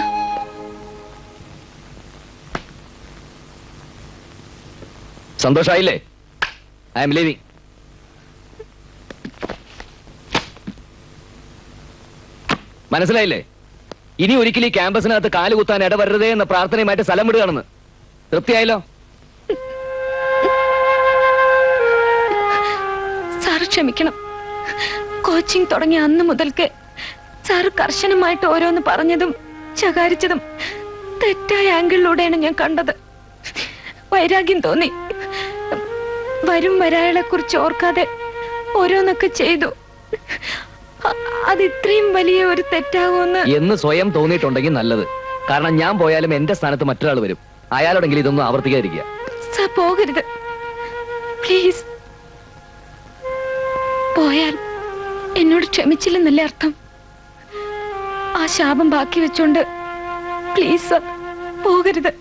സന്തോഷായില്ലേ? I'm leaving. മനസ്സിലായില്ലേ? ഇനി ഒരിക്കലും ഈ ക്യാമ്പസിനകത്ത് കാലുകുത്താൻ ഇടവരരുതേ എന്ന പ്രാർത്ഥനയുമായിട്ട് സ്ഥലം വിടുകയാണെന്ന്. തൃപ്തിയായല്ലോ? സാറ് ക്ഷമിക്കണം. കോച്ചിങ് തുടങ്ങിയ അന്ന് മുതൽക്ക് സാറ് കർശനമായിട്ട് ഓരോന്ന് പറഞ്ഞതും ശകാരിച്ചതും തെറ്റായ ആംഗിളിലൂടെയാണ് ഞാൻ കണ്ടത്. വൈരാഗ്യം തോന്നി. വരും വരാകളെ കുറിച്ച് ഓർക്കാതെ ഓരോന്നൊക്കെ ചെയ്തു. അത് ഇത്രയും വലിയ ഒരു തെറ്റാകുമെന്ന് എന്ന് സ്വയം തോന്നിയിട്ടുണ്ടെങ്കിൽ നല്ലത്. കാരണം ഞാൻ പോയാലും എന്റെ സ്ഥാനത്ത് മറ്റൊരാൾ വരും. അയാളോടെങ്കിലും ഇതൊന്നും ആവർത്തിക്കാതിരിക്കുക. സാർ, പോകരുത് പ്ലീസ്. പോയാൽ എന്നോട് ക്ഷമിച്ചില്ലെന്നല്ലേ അർത്ഥം? ആ ശാപം ബാക്കി വെച്ചോണ്ട് പ്ലീസ് സാർ, പോകരുത്.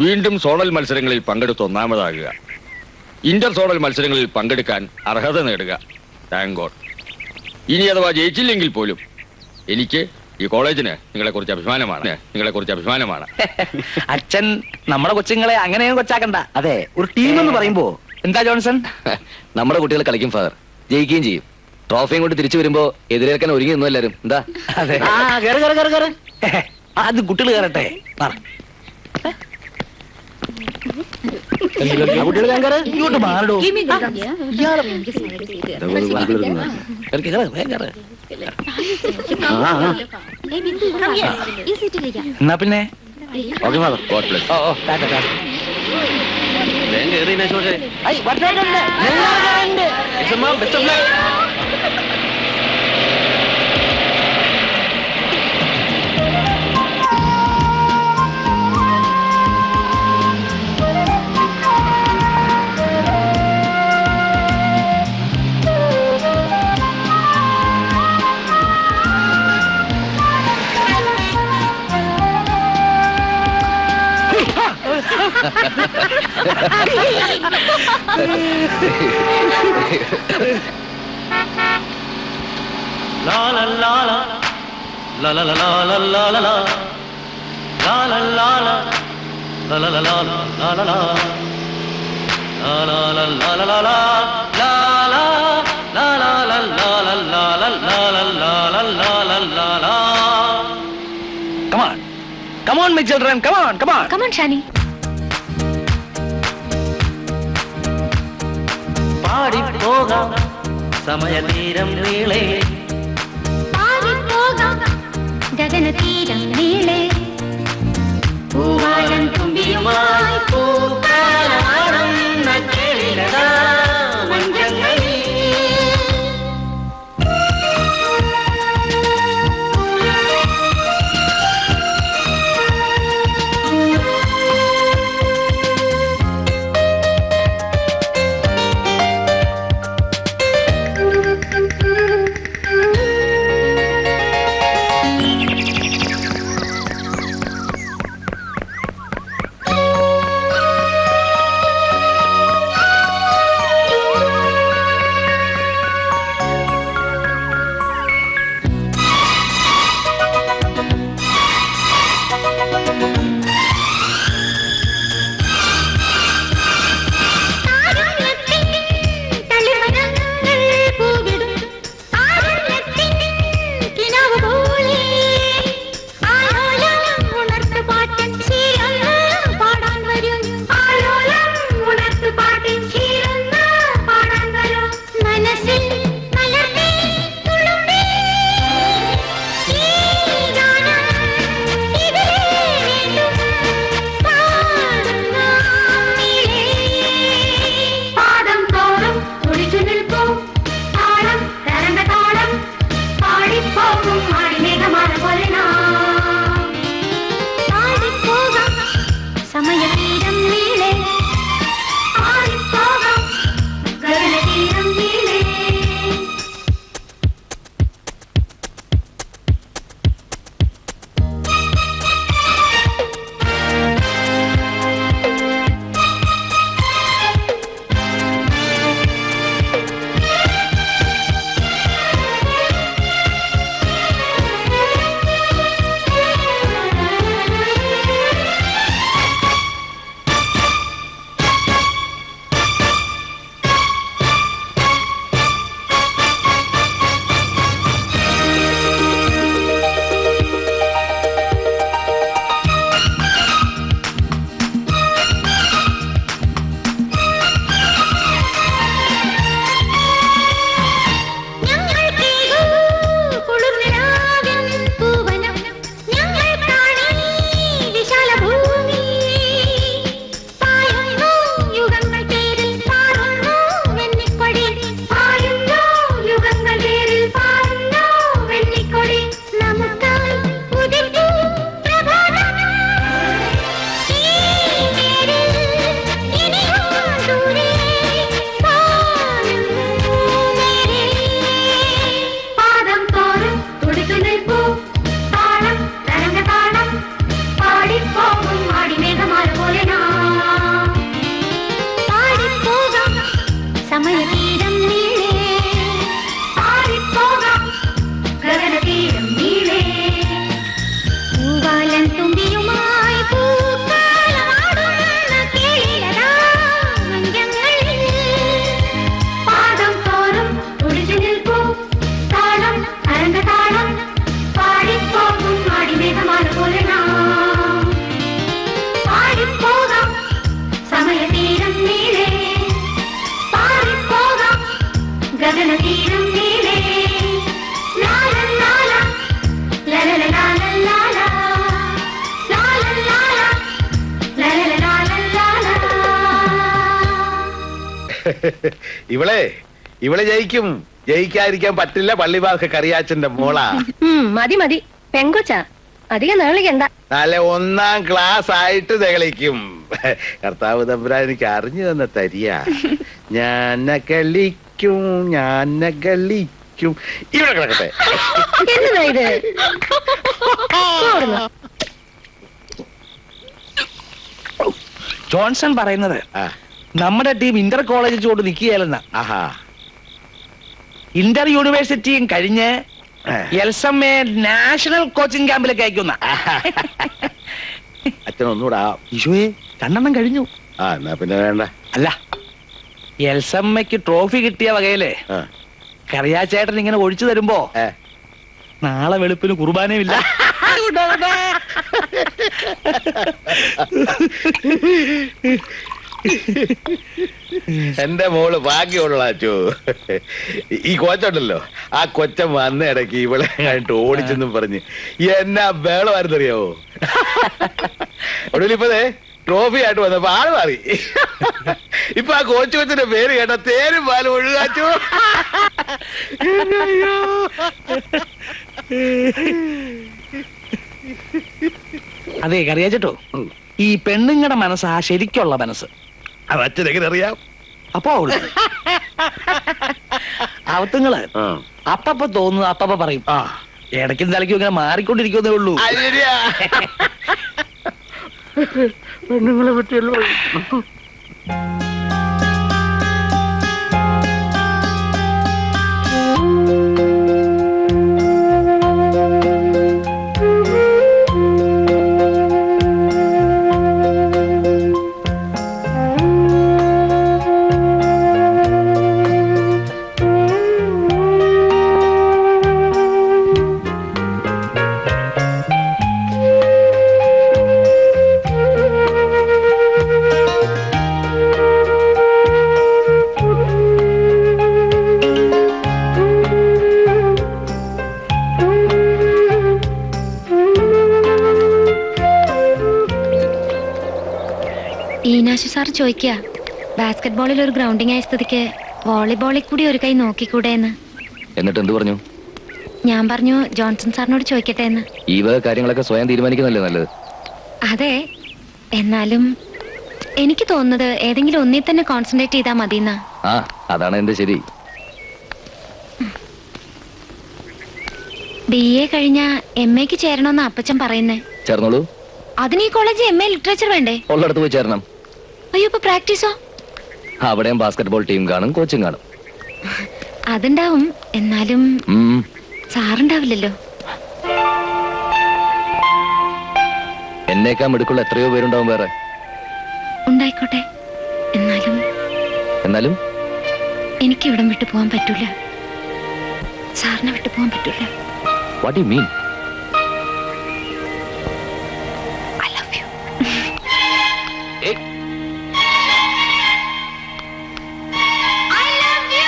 വീണ്ടും സോണൽ മത്സരങ്ങളിൽ പങ്കെടുത്ത് ഒന്നാമതാകുക, ഇന്റർ സോണൽ മത്സരങ്ങളിൽ പങ്കെടുക്കാൻ അർഹത നേടുക. Thank God. ഇനി അഥവാ ജയിച്ചില്ലെങ്കിൽ പോലും എനിക്ക് ഈ കോളേജിന് നിങ്ങളെ കുറിച്ച് അഭിമാനമാണ്. അച്ഛൻ നമ്മുടെ കൊച്ചുങ്ങളെ അങ്ങനെയും കൊച്ചാക്കണ്ട. അതെ, ഒരു ടീം എന്ന് പറയുമ്പോ എന്താ ജോൺസൺ? നമ്മുടെ കുട്ടികൾ കളിക്കും ഫാദർ, ജയിക്കുകയും ചെയ്യും. ട്രോഫിയും കൊണ്ട് തിരിച്ചു വരുമ്പോ എതിരേൽക്കാൻ ഒരുങ്ങി നിന്നു എല്ലാരും. എന്താ അതെ, ആ കേറ് കേറ് കേറ് കേറ്. ആദ്യം കുട്ടികൾ കയറട്ടെ. പറ. ആ കുട്ടികൾ ഞാൻ കേറ്. ഇങ്ങോട്ട് മാറിടോ. ആ, ആ. എന്നാ പിന്നെ ഓക്കെ ഫാദർ. God bless. ഐ, വട്ടേലുണ്ട്. എല്ലാവരും ഉണ്ട്. Come on, my children. Come on. Come on Shani. പാടിപ്പോകാം സമയതീരം നീളേ, ഗഗനതീരം നീളെ പൂവാലൻ തുമ്പിയുമായി പൂക്കാലമാടുന്ന കേളിലതാ മഞ്ചങ്ങളിൽ. തുമ്പിയുമായി പൂക്കാലമാടുന്ന കേളിലതാ മഞ്ചങ്ങളിൽ. പാദം തോറും ഒളിച്ചു നിൽപ്പൂ താളം അരങ്ങതാളം പാടിപ്പോകും ആടിമേഘമാല പോലെ നാം പാടിപ്പോകാം സമയതീരം നീളെ പാടിപ്പോകാം ഗഗനതീരം നീളെ ലാലലാല ലലലലാലലാല ലാലലാല ലലലലാലലാല. ഇവളെ ജയിക്കും. ജയിക്കാതിരിക്കാൻ പറ്റില്ല. പള്ളിവാർക്ക് കറിയാച്ചന്റെ മോളാ. മതി മതി, പെങ്കൊച്ചാ, അധികം നേളിക്കണ്ട. നല്ല 1ാം ക്ലാസ് ആയിട്ട് തെളിക്കും. കർത്താവ് തമ്പുരാൻ എനിക്ക് അറിഞ്ഞു തന്ന തരിയ. ഞാൻ കളിക്കും, ഞാൻ കളിക്കും. ഇവിടെ കിടക്കട്ടെ. എന്നതാ ഇത്? ഓടുന്നു. ജോൺസൺ പറയുന്നത് ആ, നമ്മുടെ ടീം ഇന്റർ കോളേജ് കൊണ്ട് നിൽക്കുകയല്ലെന്ന. ആഹാ. ഇന്റർ യൂണിവേഴ്സിറ്റിയും കഴിഞ്ഞ് എൽസമ്മയെ നാഷണൽ കോച്ചിങ് ക്യാമ്പിലേക്ക് അയക്കുന്ന. അച്ഛൻ ഒന്നുകൂടാ. ഈശോയെ 2 കഴിഞ്ഞു. ആ, എന്നാ പിന്നെ വേണ്ട. അല്ല, എൽസമ്മയ്ക്ക് ട്രോഫി കിട്ടിയ വകയില് ആ, കറിയാച്ചേട്ടൻ ഇങ്ങനെ ഒഴിച്ചു തരുമ്പോ ഏ. നാളെ വെളുപ്പിന് കുർബാനയുമില്ല. എന്റെ മോള് ഭാഗ്യമുള്ള അച്ചു. ഈ കൊച്ചുണ്ടല്ലോ, ആ കൊച്ചൻ വന്ന ഇടയ്ക്ക് ഇവളെ കണ്ടിട്ട് ഓടിച്ചെന്നും പറഞ്ഞ് എന്നാ ബേളമായിരുന്നറിയാവോ. ഒടുവിലിപ്പതേ ട്രോഫി ആയിട്ട് വന്നപ്പോ ആള് മാറി. ഇപ്പൊ ആ കോച്ചു കൊച്ചിന്റെ പേര് കേട്ട തേരും പാലും ഒഴുകാച്ചു. അതെ കറിയാച്ചേട്ടോ, ഈ പെണ്ണുങ്ങളുടെ മനസ്സാ ശരിക്കുള്ള മനസ്സ്. അത് അച്ഛനെങ്ങനെ അറിയാം? അപ്പോ അവത്തുങ്ങള് അപ്പപ്പ തോന്നുന്നു അപ്പപ്പ പറയും. ആ, ഇടയ്ക്കും തലയ്ക്കും ഇങ്ങനെ മാറിക്കൊണ്ടിരിക്കുന്നേ ഉള്ളൂ. അത് ശരിയാ. പെണ്ണുങ്ങളെ പറ്റിയല്ലോ. ഈനാശു സാർ ചോദിക്കുക, ബാസ്കറ്റ്ബോളിൽ ഒരു ഗ്രൗണ്ടിങ് ആയ സ്ഥിതിക്ക് വോളിബോളിൽ കൂടി ഒരു കൈ നോക്കിക്കൂടെ എന്ന്. എന്നിട്ട് എന്ത് പറഞ്ഞു? ഞാൻ പറഞ്ഞു ജോൺസൺ സാറിനോട് ചോദിക്കട്ടെ എന്ന്. ഈ വക കാര്യങ്ങളൊക്കെ സ്വയം തീരുമാനിക്കുന്നല്ലേ നല്ലത്. അതെ, എന്നാലും എനിക്ക് തോന്നുന്നത് ഏതെങ്കിലും ഒന്നിൽ തന്നെ കോൺസെൻട്രേറ്റ് ചെയ്താൽ മതിയെന്നാ. ആ, അതാണ് എന്റെ ശരി. BA കഴിഞ്ഞ MA-ക്ക് ചേരണമെന്ന് അപ്പച്ചൻ പറയുന്നേ. ചേർന്നോളൂ. അതിന് ഈ കോളേജ് MA ലിറ്ററേച്ചർ വേണ്ടേ? ഉള്ളിടത്ത് പോയി ചേരണം. അയ്യോ, ഇപ്പൊ പ്രാക്ടീസോ? അവിടെയും ബാസ്കറ്റ്ബോൾ ടീം കാണും, കോച്ചും കാണും. അതുണ്ടാവും, എന്നാലും സാറുണ്ടാവില്ലല്ലോ. എന്നേക്കാൾ മിടുക്കുള്ള എത്രയോ പേരുണ്ടാവും വേറെ. ഉണ്ടായിക്കോട്ടെ, എന്നാലും എനിക്ക് ഇവിടം വിട്ടു പോകാൻ പറ്റൂല. സാറിനെ വിട്ടു പോകാൻ പറ്റൂല. What you mean? I love you. I love you.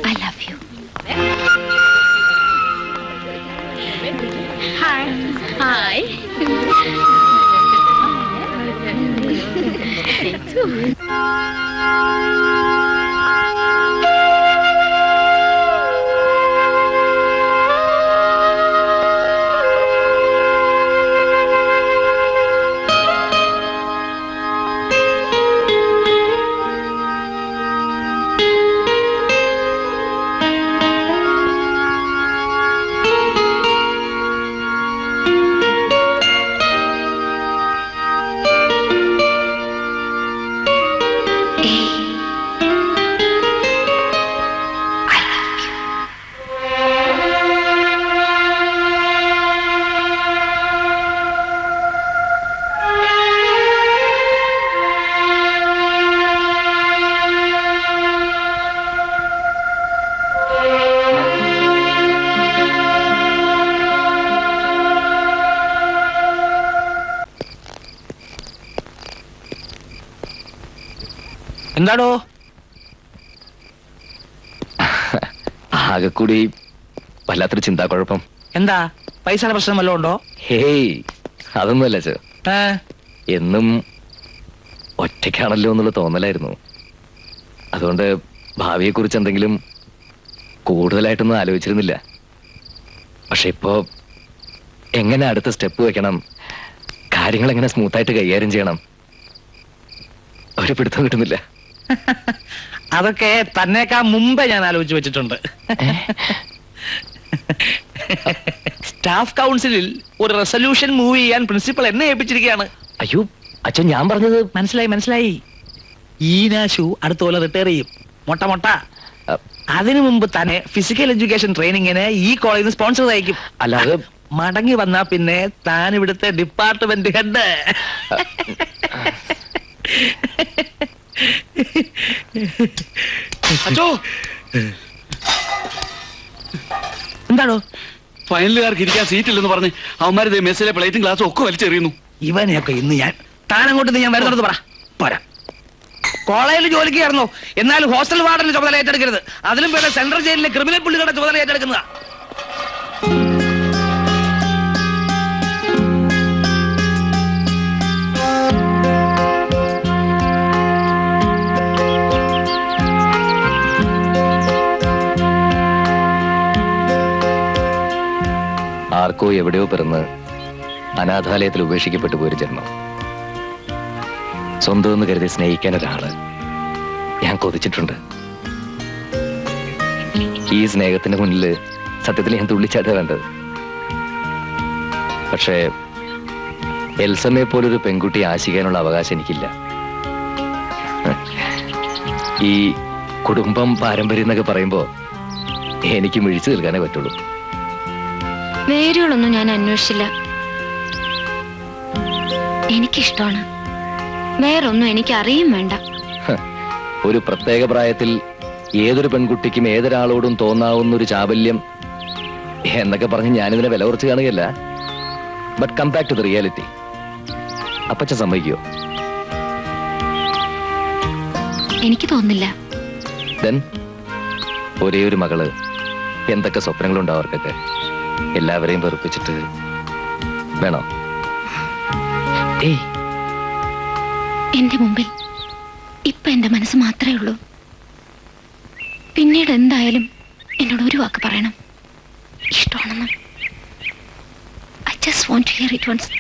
I love you. Hi. എന്താടോ? ആകെ കൂടി വല്ലാത്തൊരു ചിന്താക്കുഴപ്പം. എന്താ പൈസയുടെ പ്രശ്നം വല്ലതും ഉണ്ടോ? ഹേയ്, അതൊന്നുമല്ല ചോ. ഏ? എന്നും ഒറ്റയ്ക്കാണല്ലോ എന്നുള്ള തോന്നലായിരുന്നു. അതുകൊണ്ട് ഭാവിയെ കുറിച്ച് എന്തെങ്കിലും കൂടുതലായിട്ടൊന്നും ആലോചിച്ചിരുന്നില്ല. പക്ഷെ ഇപ്പോ എങ്ങനെ അടുത്ത സ്റ്റെപ്പ് വെക്കണം, കാര്യങ്ങൾ എങ്ങനെ സ്മൂത്തായിട്ട് കൈകാര്യം ചെയ്യണം, ഒരു പിടുത്തം കിട്ടുന്നില്ല. അതൊക്കെ തന്നേക്കാ മുമ്പേ ഞാൻ ആലോചിച്ച് വെച്ചിട്ടുണ്ട്. സ്റ്റാഫ് കൗൺസിലിൽ ഒരു റെസൊല്യൂഷൻ മൂവ് ചെയ്യാൻ പ്രിൻസിപ്പൽ എന്നെ ഏൽപ്പിച്ചിരിക്കുകയാണ്. അയ്യോ അച്ഛൻ, ഞാൻ പറഞ്ഞത് മനസ്സിലായി. ഈനാശു അടുത്ത പോലെ റിട്ടയർ ചെയ്യും. മൊട്ട അതിനു മുമ്പ് തന്നെ ഫിസിക്കൽ എഡ്യൂക്കേഷൻ ട്രെയിനിങ്ങിന് ഈ കോളേജിൽ നിന്ന് സ്പോൺസർ അയക്കും. അല്ലാതെ മടങ്ങി വന്നാ പിന്നെ താൻ ഇവിടുത്തെ ഡിപ്പാർട്ട്മെന്റ് ഹെഡ്. എന്താണോ? ഫൈനലുകാർക്ക് ഇരിക്കാൻ സീറ്റില്ലെന്ന് പറഞ്ഞ് അവന്മാര് മെസ്സിലെ പ്ലേറ്റും ഗ്ലാസും ഒക്കെ വലിച്ചെറിയുന്നു. ഇവനെയൊക്കെ ഇന്ന് ഞാൻ താനങ്ങോട്ട് ഞാൻ വരുന്നത് പോരാ. കോളേജിൽ ജോലിക്ക് കയറുന്നു, എന്നാലും ഹോസ്റ്റൽ വാർഡിന്റെ ചുമതല ഏറ്റെടുക്കരുത്. അതിലും പേരെ സെൻട്രൽ ജയിലിലെ ക്രിമിനൽ പുള്ളികളുടെ ചുമതല ഏറ്റെടുക്കുന്നതാ. ആർക്കോ എവിടെയോ പിറന്ന് അനാഥാലയത്തിൽ ഉപേക്ഷിക്കപ്പെട്ടു പോയൊരു ജന്മം. സ്വന്തം എന്ന് കരുതി സ്നേഹിക്കാൻ ഒരാള് ഞാൻ കൊതിച്ചിട്ടുണ്ട്. ഈ സ്നേഹത്തിന്റെ മുന്നിൽ സത്യത്തിൽ ഞാൻ തുള്ളിച്ചാട്ട വേണ്ടത്. പക്ഷേ എൽസമ്മയെ പോലൊരു പെൺകുട്ടിയെ ആശിക്കാനുള്ള അവകാശം എനിക്കില്ല. ഈ കുടുംബം പാരമ്പര്യം എന്നൊക്കെ പറയുമ്പോ എനിക്ക് മിഴിച്ചു നിൽക്കാനേ പറ്റുള്ളൂ. വേരുകളൊന്നും ഞാൻ അന്വേഷിച്ചില്ല. എനിക്കിഷ്ടമാണ്. വേറൊന്നും എനിക്ക് അറിയും വേണ്ട. ഒരു പ്രത്യേക പ്രായത്തിൽ ഏതൊരു പെൺകുട്ടിക്കും ഏതൊരാളോടും തോന്നാവുന്ന ഒരു ചാബല്യം എന്നൊക്കെ പറഞ്ഞ് ഞാനിതിനെ വില കുറച്ച് കാണുകയല്ല. But come back to the reality. അപ്പച്ച സമ്മതിക്കോ? എനിക്ക് തോന്നില്ല. ദെൻ ഒരേ ഒരു മകള്, എന്തൊക്കെ സ്വപ്നങ്ങളുണ്ടോ അവർക്കൊക്കെ. എല്ലാവരെയും വെറുപ്പിച്ചിട്ട് വേണോ? എന്റെ മുമ്പിൽ ഇപ്പൊ എന്റെ മനസ്സ് മാത്രമേ ഉള്ളൂ. പിന്നീട് എന്തായാലും എന്നോട് ഒരു വാക്ക് പറയണം, ഇഷ്ടമാണെന്ന്. I just want to hear it once,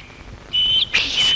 please.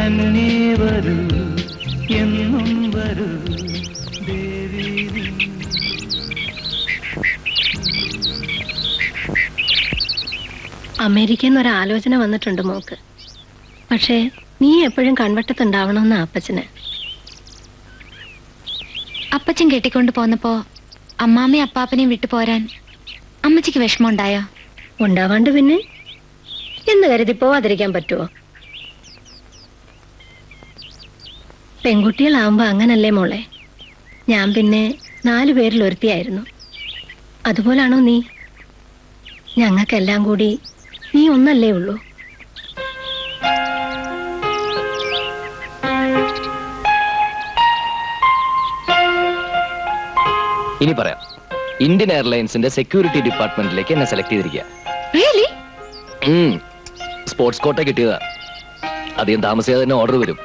കന്യേ വരൂ എന്നും വരൂ ദേവി നീ. അമേരിക്കയിൽ നിന്ന് ഒരാലോചന വന്നിട്ടുണ്ട് മോക്ക്. പക്ഷേ നീ എപ്പോഴും കൺവട്ടത്തുണ്ടാവണമെന്ന് അപ്പച്ചന്. അപ്പച്ചൻ കെട്ടിക്കൊണ്ട് പോന്നപ്പോ അമ്മാമ്മയും അപ്പാപ്പനെയും വിട്ടു പോരാൻ അമ്മച്ചിക്ക് വിഷമമുണ്ടായോ? ഉണ്ടാവാണ്ട് പിന്നെ എന്ന് കരുതി പോവാതിരിക്കാൻ പറ്റുമോ? പെൺകുട്ടികളാവുമ്പോ അങ്ങനല്ലേ മോളെ. ഞാൻ പിന്നെ 4 പേരിൽ ഒരുത്തിയായിരുന്നു. അതുപോലാണോ നീ? ഞങ്ങൾക്കെല്ലാം കൂടി നീ ഒന്നല്ലേ ഉള്ളൂ. ഇനി പറയാം. ഇന്ത്യൻ എയർലൈൻസിന്റെ സെക്യൂരിറ്റി ഡിപ്പാർട്ട്മെന്റിലേക്ക് എന്നെ സെലക്ട് ചെയ്തിരിക്കുക. സ്പോർട്സ് കോട്ട കിട്ടിയതാ. അധികം താമസിയാതെ തന്നെ ഓർഡർ വരും.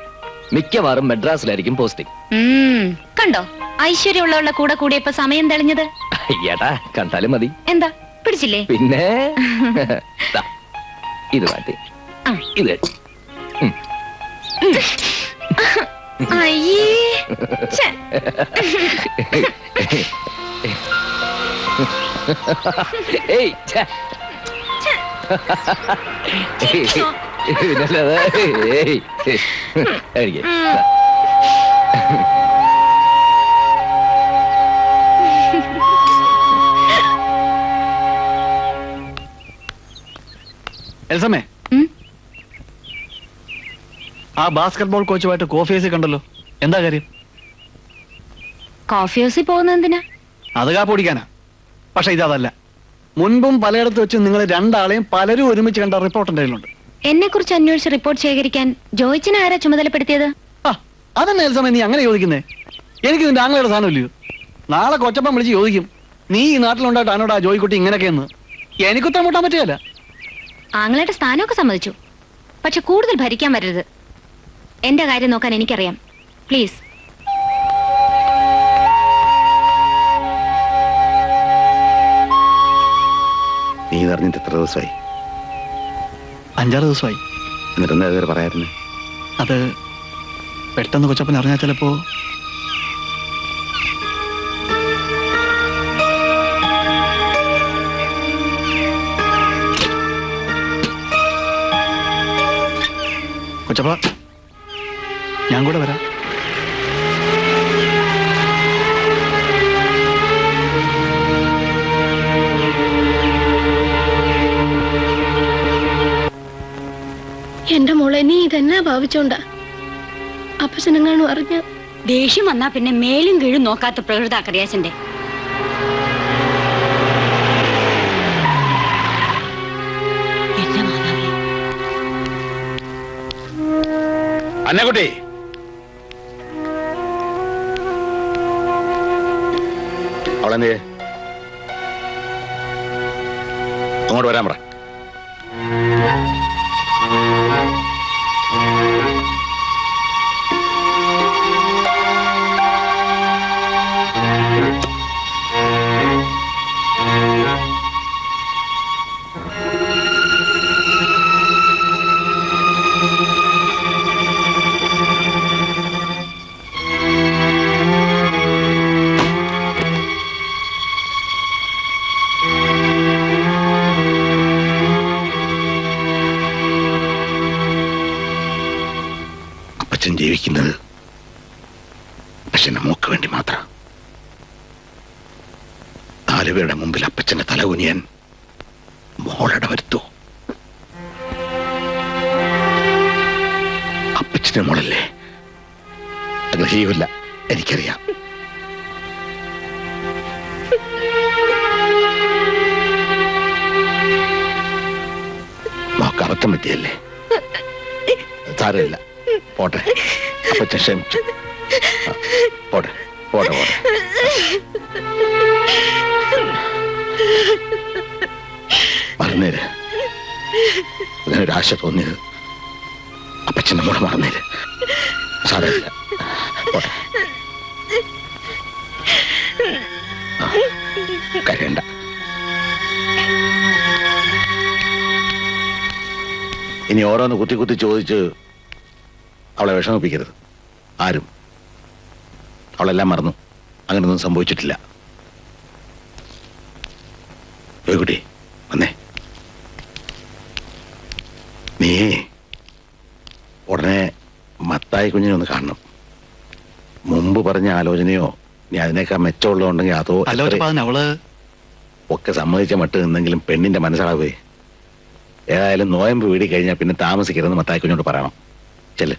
മിക്കവാറും മെഡ്രാസിലായിരിക്കും പോസ്റ്റിംഗ്. കണ്ടോ ഐശ്വര്യമുള്ളവരുടെ കൂടെ കൂടിയപ്പോ സമയം തെളിഞ്ഞത്. ഏട്ടാ കണ്ടാലും മതി. എന്താ പിടിച്ചില്ലേ? പിന്നെ ദാ, ഇത് മാറ്റി ഇത് അയ്യേ ഛെ. ഏയ് ഛെ. പിന്നല്ലാതെ ഏയ് ആയിരിക്കെ. എൽസമ്മേ, ആ ബാസ്കറ്റ്ബോൾ കോച്ചുമായിട്ട് കോഫി ഹൗസിൽ കണ്ടല്ലോ. എന്താ കാര്യം? കോഫി ഹൗസിൽ പോകുന്നത് എന്തിനാ? അത് കാപ്പൊടിക്കാനാ. പക്ഷെ ഇതല്ല. മുൻപും പലയിടത്ത് വെച്ച് നിങ്ങൾ രണ്ടാളെയും പലരും ഒരുമിച്ച് കണ്ട റിപ്പോർട്ട് എന്തെങ്കിലുണ്ട്? എന്നെ കുറിച്ച് അന്വേഷിച്ച് റിപ്പോർട്ട് ശേഖരിക്കാൻ ജോയിച്ചിനെ ആരാ ചുമതലപ്പെടുത്തിയത്? അതെന്നെ എൽസമ്മേ നീ അങ്ങനെ ചോദിക്കുന്നേ? എനിക്ക് നിന്റെ ആംഗ്ലയുടെ സാധനം ഇല്ലയോ? നാളെ കൊച്ചപ്പം വിളിച്ച് ചോദിക്കും, നീ ഈ നാട്ടിലുണ്ടായിട്ട് ആനോടാ ജോയിക്കുട്ടി ഇങ്ങനെയൊക്കെയെന്ന്. എനിക്കുത്തരം മുട്ടാൻ പറ്റുകയല്ല. ആങ്ങളുടെ സ്ഥാനമൊക്കെ സമ്മതിച്ചു. പക്ഷെ കൂടുതൽ ഭരിക്കാൻ വരരുത്. എന്റെ കാര്യം നോക്കാൻ എനിക്കറിയാം. പ്ലീസ്. നീ അറിഞ്ഞിട്ട് എത്ര ദിവസമായി? 5-6 ദിവസമായി. എന്നിട്ടൊന്നും ഇതുവരെ പറയായിരുന്നു? അത് പെട്ടെന്ന് കൊച്ചപ്പൻ അറിഞ്ഞാൽ ചിലപ്പോ. കൊച്ചപ്പ, ഞാൻ കൂടെ വരാം. എന്റെ മോളെ നീ ഇതെന്നാ ഭാവിച്ചോണ്ടാ? അപ്പച്ചനെങ്ങാനും അറിഞ്ഞ ദേഷ്യം വന്നാ പിന്നെ മേലും കീഴും നോക്കാത്ത പ്രകൃത കറിയാച്ചന്റെ. അന്നക്കുട്ടി, അവളെന്തേ? അങ്ങോട്ട് വരാൻ പറ. അപ്പച്ചൻ ജീവിക്കുന്നത് അപ്പച്ചന്റെ മോക്ക് വേണ്ടി മാത്രം. 4 പേരുടെ മുമ്പിൽ അപ്പച്ചന്റെ തല കുനിയാൻ മോളട വരുത്തോ? അപ്പച്ചന്റെ മോളല്ലേ? അങ്ങനെ ചെയ്യൂല, എനിക്കറിയാം. മോക്ക് അബദ്ധം പറ്റിയല്ലേ? സാരമില്ല, പോട്ടെ. അപ്പച്ചൻ ക്ഷമിച്ചു. പോട്ടെ പോട്ടെ പോട്ടെ. മറന്നേര്. അങ്ങനൊരാശ തോന്നിയത് അപ്പച്ചന്റെ മോളെ മറന്നേര്. സാരമില്ല, പോട്ടെ. കരയണ്ട. ഇനി ഓരോന്ന് കുത്തി കുത്തി ചോദിച്ച് അവളെ വിഷമിപ്പിക്കരുത് ആരും. അവളെല്ലാം മറന്നു, അങ്ങനൊന്നും സംഭവിച്ചിട്ടില്ല. കുട്ടി വന്നേ. നീ ഉടനെ മത്തായി കുഞ്ഞിനെ ഒന്ന് കാണണം. മുമ്പ് പറഞ്ഞ ആലോചനയോ നീ അതിനേക്കാൾ മെച്ചമുള്ളതുണ്ടെങ്കിൽ അതോ അവള് ഒക്കെ സമ്മതിച്ച മട്ട് നിന്നെങ്കിലും പെണ്ണിന്റെ മനസ്സിലാവേ. ഏതായാലും നോയമ്പ് വീടി കഴിഞ്ഞാൽ പിന്നെ താമസിക്കരുതെന്ന് മത്തായി കുഞ്ഞോട് പറയണം. ചെല്ല്.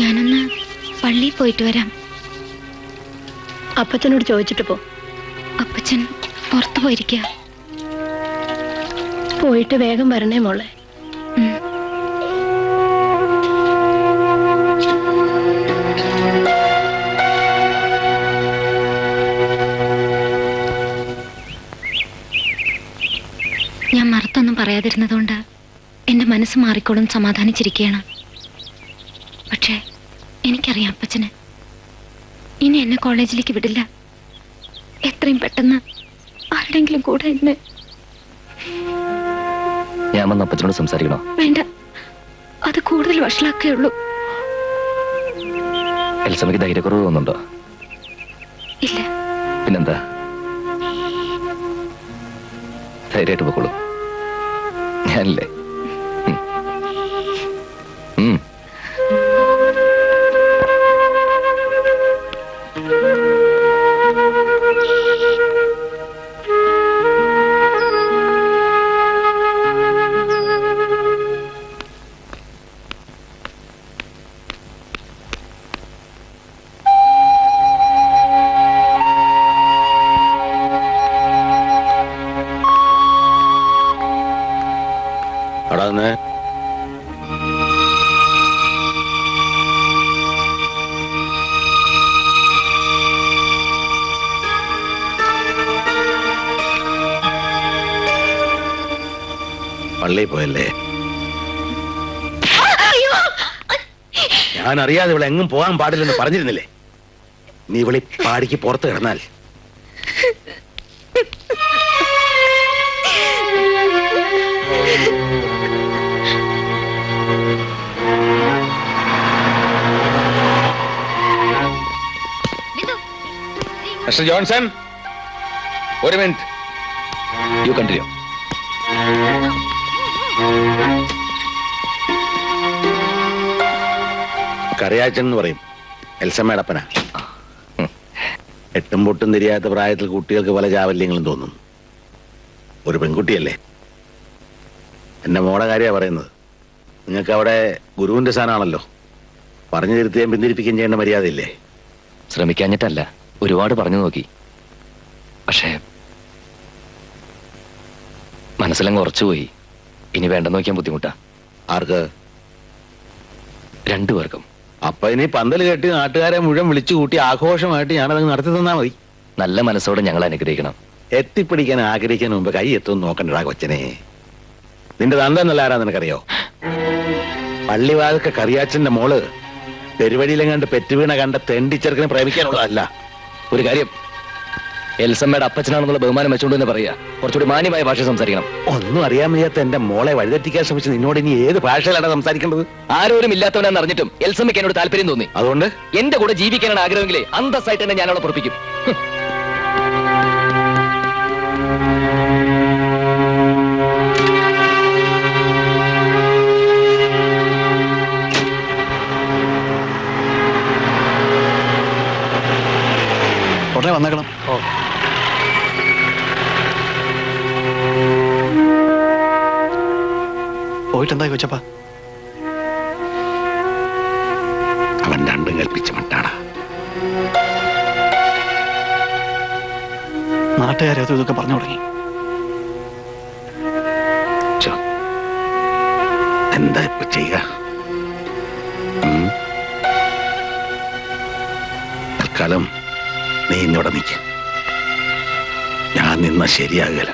ഞാനൊന്ന് പള്ളിയിൽ പോയിട്ട് വരാം. അപ്പച്ചനോട് ചോദിച്ചിട്ട് പോ. അപ്പച്ചൻ പുറത്തു പോയിരിക്കുക. പോയിട്ട് വേഗം വരണേ മോളെ. ഞാൻ മറുത്തൊന്നും പറയാതിരുന്നതുകൊണ്ട് എന്റെ മനസ്സ് മാറിക്കോളും സമാധാനിച്ചിരിക്കുകയാണ്. പക്ഷേ എനിക്കറിയാം അപ്പച്ചന് ഇനി എന്നെ കോളേജിലേക്ക് വിടില്ല. എത്രയും പെട്ടെന്ന് ആരുടെങ്കിലും കൂടെ എന്നെ. ഞാൻ വന്ന് അപ്പച്ചനോട് സംസാരിക്കണോ? വേണ്ട, അത് കൂടുതൽ വഷളാക്കേയുള്ളൂ. എൽസമ്മയ്ക്ക് ധൈര്യക്കുറവ് തോന്നുന്നുണ്ടോ? ഇല്ല. പിന്നെന്താ, ധൈര്യമായിട്ട് പോയിക്കോളൂ. ഞാനില്ലേ. അവിടെ നിന്ന് പള്ളിയിൽ പോയല്ലേ? ഞാൻ അറിയാതെ ഇവിടെ എങ്ങും പോകാൻ പാടില്ലെന്ന് പറഞ്ഞിരുന്നില്ലേ? നീ ഇവിടെ പാടിക്ക് പുറത്ത് കിടന്നാൽ മിസ്റ്റർ ജോൺസൺ, ഒരു മിനിറ്റ്. You continue. കറിയാച്ചൻ എന്ന് പറയും, എൽസമ്മയുടെ അപ്പനാ. എട്ടും പൊട്ടും തിരിയാത്ത പ്രായത്തിൽ കുട്ടികൾക്ക് പല ചാവല്യങ്ങളും തോന്നും. ഒരു പെൺകുട്ടിയല്ലേ. എന്റെ മോടെ കാര്യമാണ് പറയുന്നത്. നിങ്ങൾക്ക് അവിടെ ഗുരുവിന്റെ സ്ഥാനമാണല്ലോ. പറഞ്ഞു തിരുത്തുകയും പിന്തിരിപ്പിക്കുകയും ചെയ്യേണ്ട മര്യാദയില്ലേ? ശ്രമിക്കാഞ്ഞിട്ടല്ല, ഒരുപാട് പറഞ്ഞു നോക്കി. പക്ഷേ മനസ്സിലങ്ങ് ഉറച്ചുപോയി. ഇനി വേണ്ടെന്ന് നോക്കിയാൻ ബുദ്ധിമുട്ടാ. ആർക്ക്? രണ്ടുപേർക്കും. അപ്പൊ ഇനി പന്തൽ കെട്ടി നാട്ടുകാരെ മുഴുവൻ വിളിച്ചു കൂട്ടി ആഘോഷമായിട്ട് ഞാനത് നടത്തി തന്നാ മതി. നല്ല മനസ്സോടെ ഞങ്ങൾ അനുഗ്രഹിക്കണം. എത്തിപ്പിടിക്കാൻ ആഗ്രഹിക്കാൻ മുമ്പ് കൈ എത്തും നോക്കണ്ടടാ കൊച്ചനെ. നിന്റെ തന്തെന്നല്ല ആരാ നിനക്കറിയോ? പള്ളിവാതൊക്കെ കറിയാച്ചന്റെ മോള് പെരുവഴിയിലെങ്ങാണ്ട് പെറ്റുവീണ കണ്ട തെണ്ടിച്ചെറുക്കിനെ പ്രേമിക്കാനുള്ളതല്ല. ഒരു കാര്യം, എൽസമ്മയുടെ അപ്പച്ചനാണെന്നുള്ള ബഹുമാനം വെച്ചുകൊണ്ട് തന്നെ പറയാ. കുറച്ചുകൂടി മാന്യമായ ഭാഷ സംസാരിക്കണം. ഒന്നും അറിയാൻ വയ്യാത്ത എന്റെ മോളെ വഴിതെറ്റിക്കാൻ ശ്രമിച്ച് നിന്നോട് ഇനി ഏത് ഭാഷയിലാണ് സംസാരിക്കേണ്ടത്? ആരോരും ഇല്ലാത്തവനാന്ന് അറിഞ്ഞിട്ടും എൽസമ്മയ്ക്ക് എന്നോട് താല്പര്യം തോന്നി. അതുകൊണ്ട് എന്റെ കൂടെ ജീവിക്കാനാണ് ആഗ്രഹമെങ്കിലേ അന്തസ്സായിട്ട് തന്നെ ഞാൻ അവളെ പൊറപ്പിക്കും. ഉടനെ വന്നേക്കണം. പോയിട്ടെന്തായി കൊച്ചപ്പ? അവൻ രണ്ടും കൽപ്പിച്ച മട്ടാണ്. നാട്ടുകാരെ ഇതൊക്കെ പറഞ്ഞു തുടങ്ങി. എന്താ ഇപ്പൊ ചെയ്യുക? തൽക്കാലം നീ ഇന്നോടെ നിൽക്ക. ഞാൻ നിന്ന ശരിയാകല.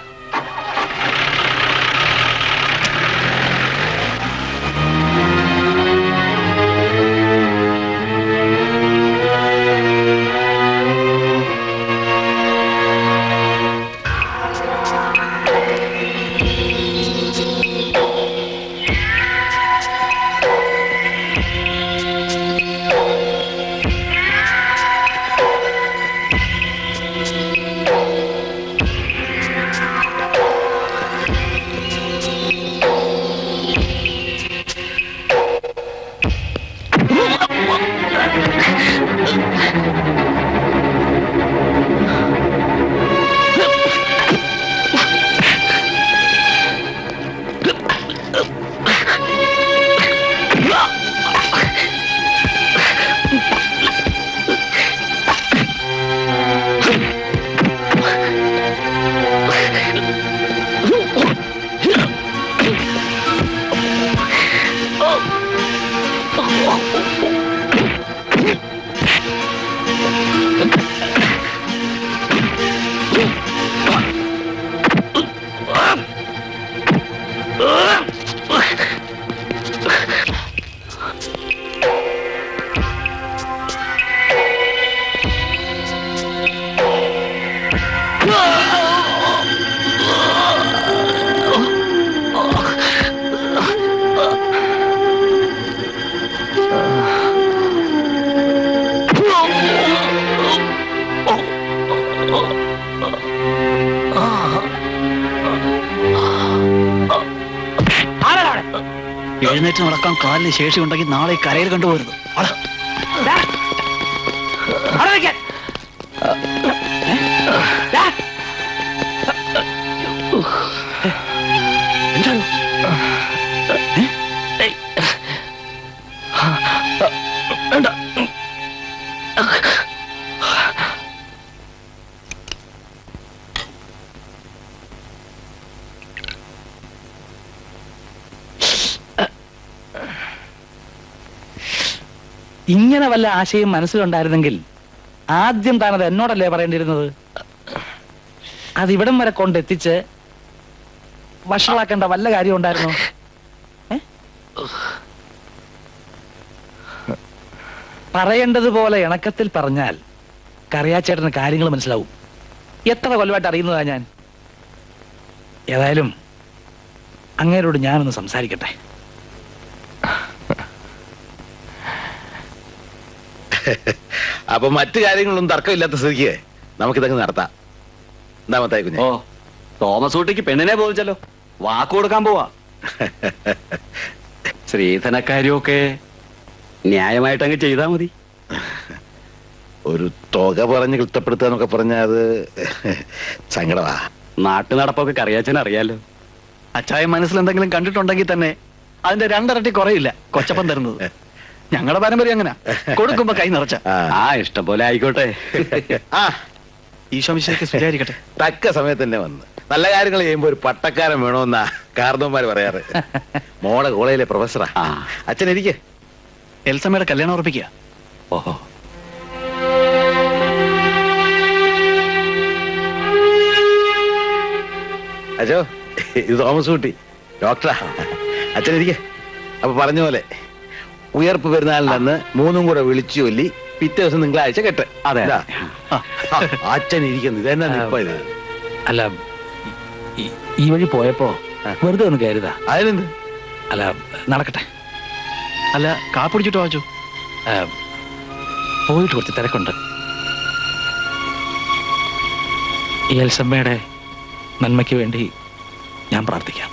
എഴുന്നേറ്റ് നടക്കാൻ കാലിന് ശേഷി ഉണ്ടെങ്കിൽ നാളെ ഈ കരയിൽ കണ്ടുപോരുന്നു. ഇങ്ങനെ വല്ല ആശയം മനസ്സിലുണ്ടായിരുന്നെങ്കിൽ ആദ്യം താനത് എന്നോടല്ലേ പറയേണ്ടിയിരുന്നത്? അതിവിടം വരെ കൊണ്ടെത്തിച്ച് വഷളാക്കേണ്ട വല്ല കാര്യം ഉണ്ടായിരുന്നോ? പറയേണ്ടതുപോലെ ഇണക്കത്തിൽ പറഞ്ഞാൽ കറിയാച്ചേട്ടന് കാര്യങ്ങൾ മനസ്സിലാവും. എത്ര കൊല്ലമായിട്ട് അറിയുന്നതാ ഞാൻ. ഏതായാലും അങ്ങേരോട് ഞാനൊന്ന് സംസാരിക്കട്ടെ. അപ്പൊ മറ്റു കാര്യങ്ങളൊന്നും തർക്കമില്ലാത്ത സ്ഥിതിക്ക് നമുക്കിതങ്ങ് നടത്താം. എന്താ മത്തായി കുഞ്ഞെ? ഓ, തോമസ് കുട്ടിക്ക് പെണ്ണിനെ ബോധിച്ചല്ലോ. വാക്ക് കൊടുക്കാൻ പോവാ. ശ്രീധനക്കാര്യമൊക്കെ ന്യായമായിട്ട് അങ്ങ് ചെയ്താ മതി. ഒരു തുക പറഞ്ഞ് ക്ലിഷ്ടപ്പെടുത്തുക പറഞ്ഞാൽ അത് സങ്കടമാ. നാട്ടു നടപ്പൊക്കെ കറിയാച്ചൻ അറിയാലോ. അച്ചായ മനസ്സിൽ എന്തെങ്കിലും കണ്ടിട്ടുണ്ടെങ്കിൽ തന്നെ അതിന്റെ രണ്ടിരട്ടി കുറയില്ല കൊച്ചപ്പൻ തരുന്നത്. ഞങ്ങളുടെ പാരമ്പര്യം അങ്ങനെ കൊടുക്കുമ്പോ കൈ നിറച്ച. ആ, ഇഷ്ടം പോലെ ആയിക്കോട്ടെ. ആ, ഈശോ മിശിഹായ്ക്ക് സ്തുതിയായിരിക്കട്ടെ. തക്ക സമയത്ത് തന്നെ വന്ന് നല്ല കാര്യങ്ങൾ ചെയ്യുമ്പോ ഒരു പട്ടക്കാരൻ വേണമെന്നാ കാർന്നവന്മാര് പറയാറ്. മോളെ കോളേജിലെ പ്രൊഫസറാ. അച്ഛൻ ഇരിക്കെ. എൽസമ്മയുടെ കല്യാണം ഉറപ്പിക്കുക. ഓഹോ, അച്ഛോ, ഇത് തോമസ് കുട്ടി ഡോക്ടറാ. അച്ഛൻ ഇരിക്കെ. അപ്പൊ പറഞ്ഞ പോലെ ഉയർപ്പ് പെരുന്നാളിനന്ന് മൂന്നും കൂടെ വിളിച്ചു ചൊല്ലി പിറ്റേ ദിവസം തിങ്കളാഴ്ച കെട്ട്. അതെ. ഇതാ. അച്ഛൻ ഇരിക്കുന്നു. ഇതെന്നാ നിപ്പ ഇത്? അല്ല, ഈ വഴി പോയപ്പോ വെറുതെ ഒന്ന് കരുതാ. അതിനെന്ത്? അല്ല, നടക്കട്ടെ. അല്ല, കാപ്പിടിച്ചിട്ട് വാച്ചു. പോയിട്ട് കുറച്ച് തിരക്കുണ്ട്. ഈ എൽസമ്മയുടെ നന്മയ്ക്ക് വേണ്ടി ഞാൻ പ്രാർത്ഥിക്കാം.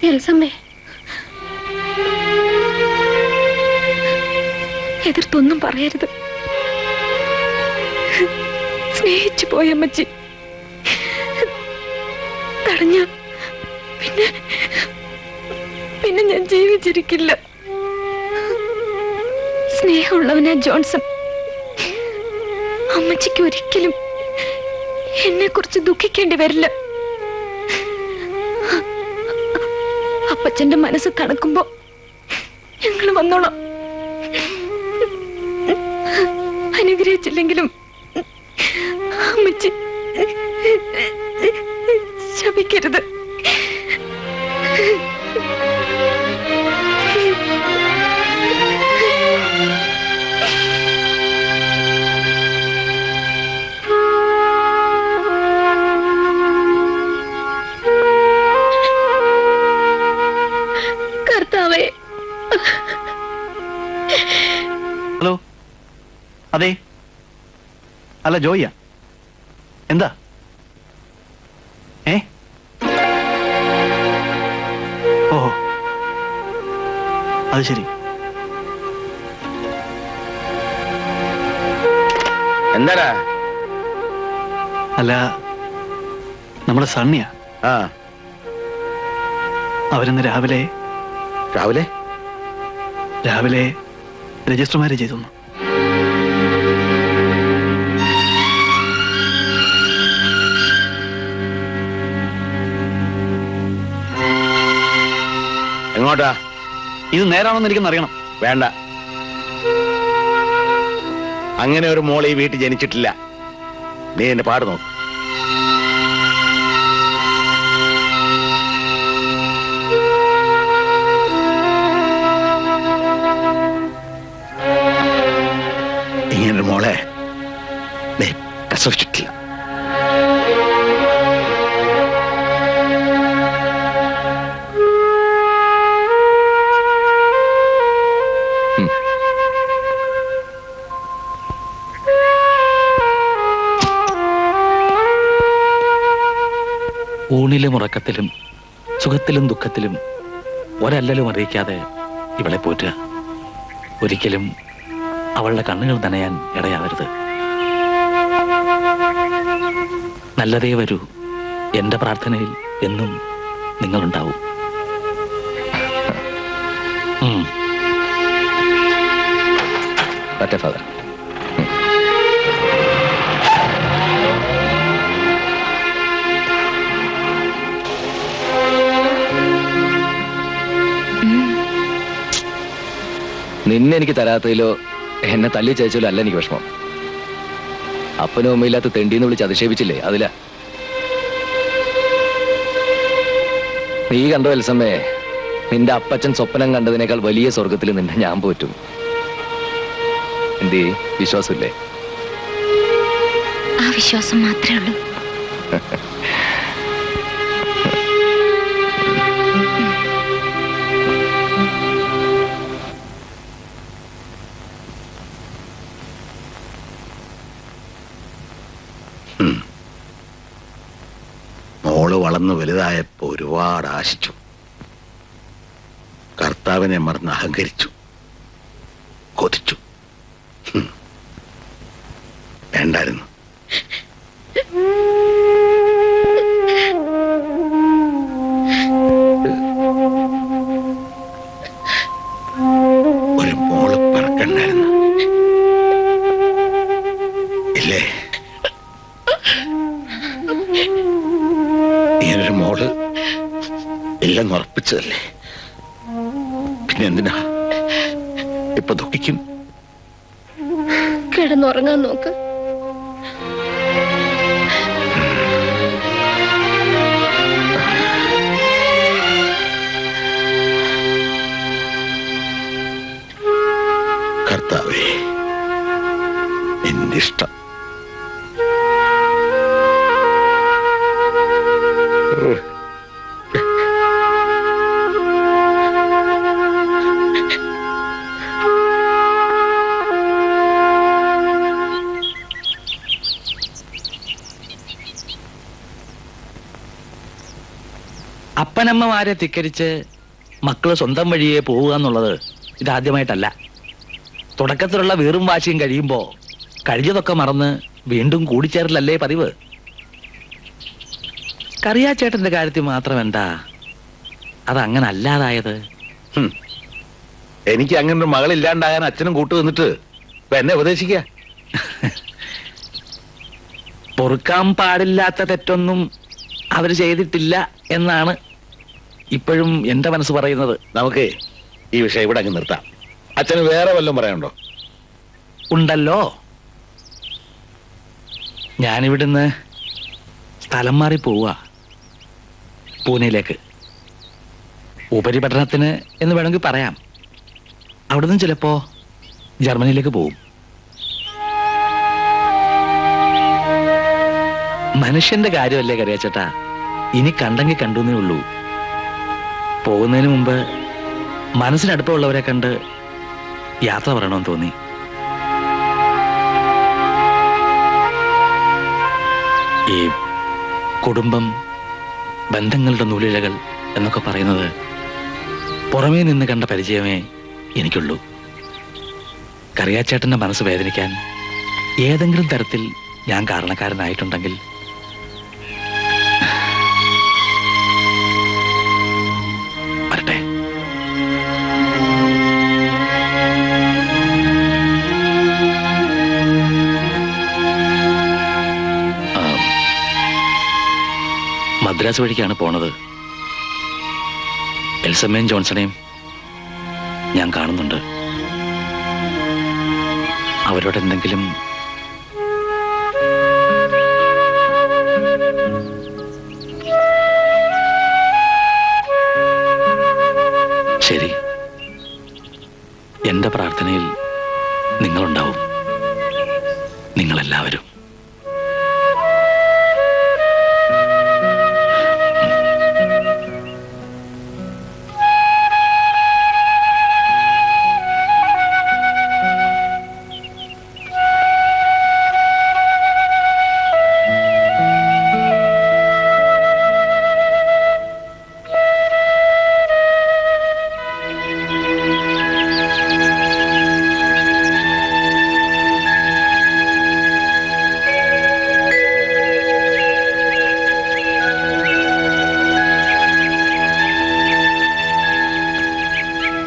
എൽസമ്മേ, എതിർത്തൊന്നും പറയരുത്. സ്നേഹിച്ചു പോയ അമ്മച്ചി തടഞ്ഞ പിന്നെ ഞാൻ ജീവിച്ചിരിക്കില്ല. സ്നേഹമുള്ളവനാ ജോൺസൺ. അമ്മച്ചിക്ക് ഒരിക്കലും എന്നെ കുറിച്ച് ദുഃഖിക്കേണ്ടി വരില്ല. അപ്പച്ചന്റെ മനസ്സ് തണുക്കുമ്പോ ഞങ്ങൾ വന്നോളാം. അനുഗ്രഹിച്ചില്ലെങ്കിലും അമ്മച്ചി ശപിക്കരുത്. അല്ല ജോയിയാ. എന്താ? ഓഹോ, അത് ശരി. എന്താടാ? അല്ല, നമ്മുടെ സണ്ണിയാ. ആ, അവരിന്ന് രാവിലെ രാവിലെ രാവിലെ രജിസ്റ്റർ മാരേജ് ചെയ്തു. എങ്ങോട്ടാ? ഇത് നേരാണെന്ന് എനിക്കൊന്ന് അറിയണം. വേണ്ട, അങ്ങനെ ഒരു മോൾ ഈ വീട്ടിൽ ജനിച്ചിട്ടില്ല. നീ എന്നെ പാട് നോക്ക്. ഇങ്ങനൊരു മോളെ നീ പ്രസവിച്ചിട്ടില്ല. ഊണിലും ഉറക്കത്തിലും സുഖത്തിലും ദുഃഖത്തിലും ഒരല്ലലും അറിയിക്കാതെ ഇവളെ പോറ്റുക. ഒരിക്കലും അവളുടെ കണ്ണുകൾ നനയാൻ ഇടയാവരുത്. നല്ലതേ വരൂ. എന്റെ പ്രാർത്ഥനയിൽ എന്നും നിങ്ങളുണ്ടാവും. ഫാദർ. നിന്നെ എനിക്ക് തരാത്തതിലോ എന്നെ തല്ലി ചതച്ചാലോ അല്ല എനിക്ക് വിഷമം. അപ്പനും അമ്മയില്ലാത്ത തെണ്ടിന്ന് വിളിച്ച് അധിക്ഷേപിച്ചില്ലേ, അതില. നീ കണ്ടോ എൽസമ്മേ, നിന്റെ അപ്പച്ചൻ സ്വപ്നം കണ്ടതിനേക്കാൾ വലിയ സ്വർഗത്തിൽ നിന്നെ ഞാൻ പോറ്റും. എന്തേ, വിശ്വാസമില്ലേ? ആ വിശ്വാസം മാത്രമേ ഉള്ളൂ. മോള് വളർന്നു വലുതായപ്പോ ഒരുപാട് ആശിച്ചു. കർത്താവിനെ മറന്ന് അഹങ്കരിച്ചു, കൊതിച്ചു. വേണ്ടായിരുന്നു. ഒരു മോള് പറക്കണ്ടായിരുന്നു, ഇല്ലേ? ഇങ്ങനൊരു മോള് ഇല്ലെന്ന് ഉറപ്പിച്ചതല്ലേ, പിന്നെ എന്തിനാ ഇപ്പൊ ദുഃഖിക്കും? കിടന്നുറങ്ങാൻ നോക്ക്. കർത്താവേ, എന്റെ ഇഷ്ടം. അപ്പനമ്മമാരെ ധിക്കരിച്ച് മക്കള് സ്വന്തം വഴിയെ പോവുക എന്നുള്ളത് ഇതാദ്യമായിട്ടല്ല. തുടക്കത്തിലുള്ള വീറും വാശിയും കഴിയുമ്പോ കഴിഞ്ഞതൊക്കെ മറന്ന് വീണ്ടും കൂടിച്ചേരലല്ലേ പതിവ്. കറിയാച്ചേട്ടന്റെ കാര്യത്തിൽ മാത്രം എന്താ അതങ്ങനെ അല്ലാതായത്? എനിക്ക് അങ്ങനെ ഒരു മകളില്ലാണ്ടാകാൻ അച്ഛനും കൂട്ടു നിന്നിട്ട് എന്നെ ഉപദേശിക്ക. പൊറുക്കാൻ പാടില്ലാത്ത തെറ്റൊന്നും അവര് ചെയ്തിട്ടില്ല എന്നാണ് ഇപ്പോഴും എന്റെ മനസ്സ് പറയുന്നത്. നമുക്ക് ഈ വിഷയം ഇവിടെ അങ്ങ് നിർത്താം. അച്ഛന് വേറെ വല്ലതും പറയാനുണ്ടോ? ഉണ്ടല്ലോ. ഞാനിവിടുന്ന് സ്ഥലം മാറി പോവുക, പൂനെയിലേക്ക്. ഉപരിപഠനത്തിന് എന്ന് വേണമെങ്കിൽ പറയാം. അവിടുന്ന് ചിലപ്പോ ജർമ്മനിയിലേക്ക് പോവും. മനുഷ്യന്റെ കാര്യമല്ലേ കറിയാച്ചേട്ടാ, ഇനി കണ്ടെങ്കിൽ കണ്ടുന്നേ ഉള്ളൂ. പോകുന്നതിന് മുമ്പ് മനസ്സിനടുപ്പമുള്ളവരെ കണ്ട് യാത്ര പറയണമെന്ന് തോന്നി. ഈ കുടുംബം, ബന്ധങ്ങളുടെ നൂലിഴകൾ എന്നൊക്കെ പറയുന്നത് പുറമേ നിന്ന് കണ്ട പരിചയമേ എനിക്കുള്ളൂ. കറിയാച്ചേട്ടൻ്റെ മനസ്സ് വേദനിക്കാൻ ഏതെങ്കിലും തരത്തിൽ ഞാൻ കാരണക്കാരനായിട്ടുണ്ടെങ്കിൽ വരട്ടെ. മദ്രാസ് വഴിക്കാണ് പോണത്. എൽസമ്മയും ജോൺസണെയും ഞാൻ കാണുന്നുണ്ട്. അവരോട് എന്തെങ്കിലും ശരി, എന്റെ പ്രാർത്ഥനയിൽ നിങ്ങളുണ്ടാവും, നിങ്ങളെല്ലാവരും.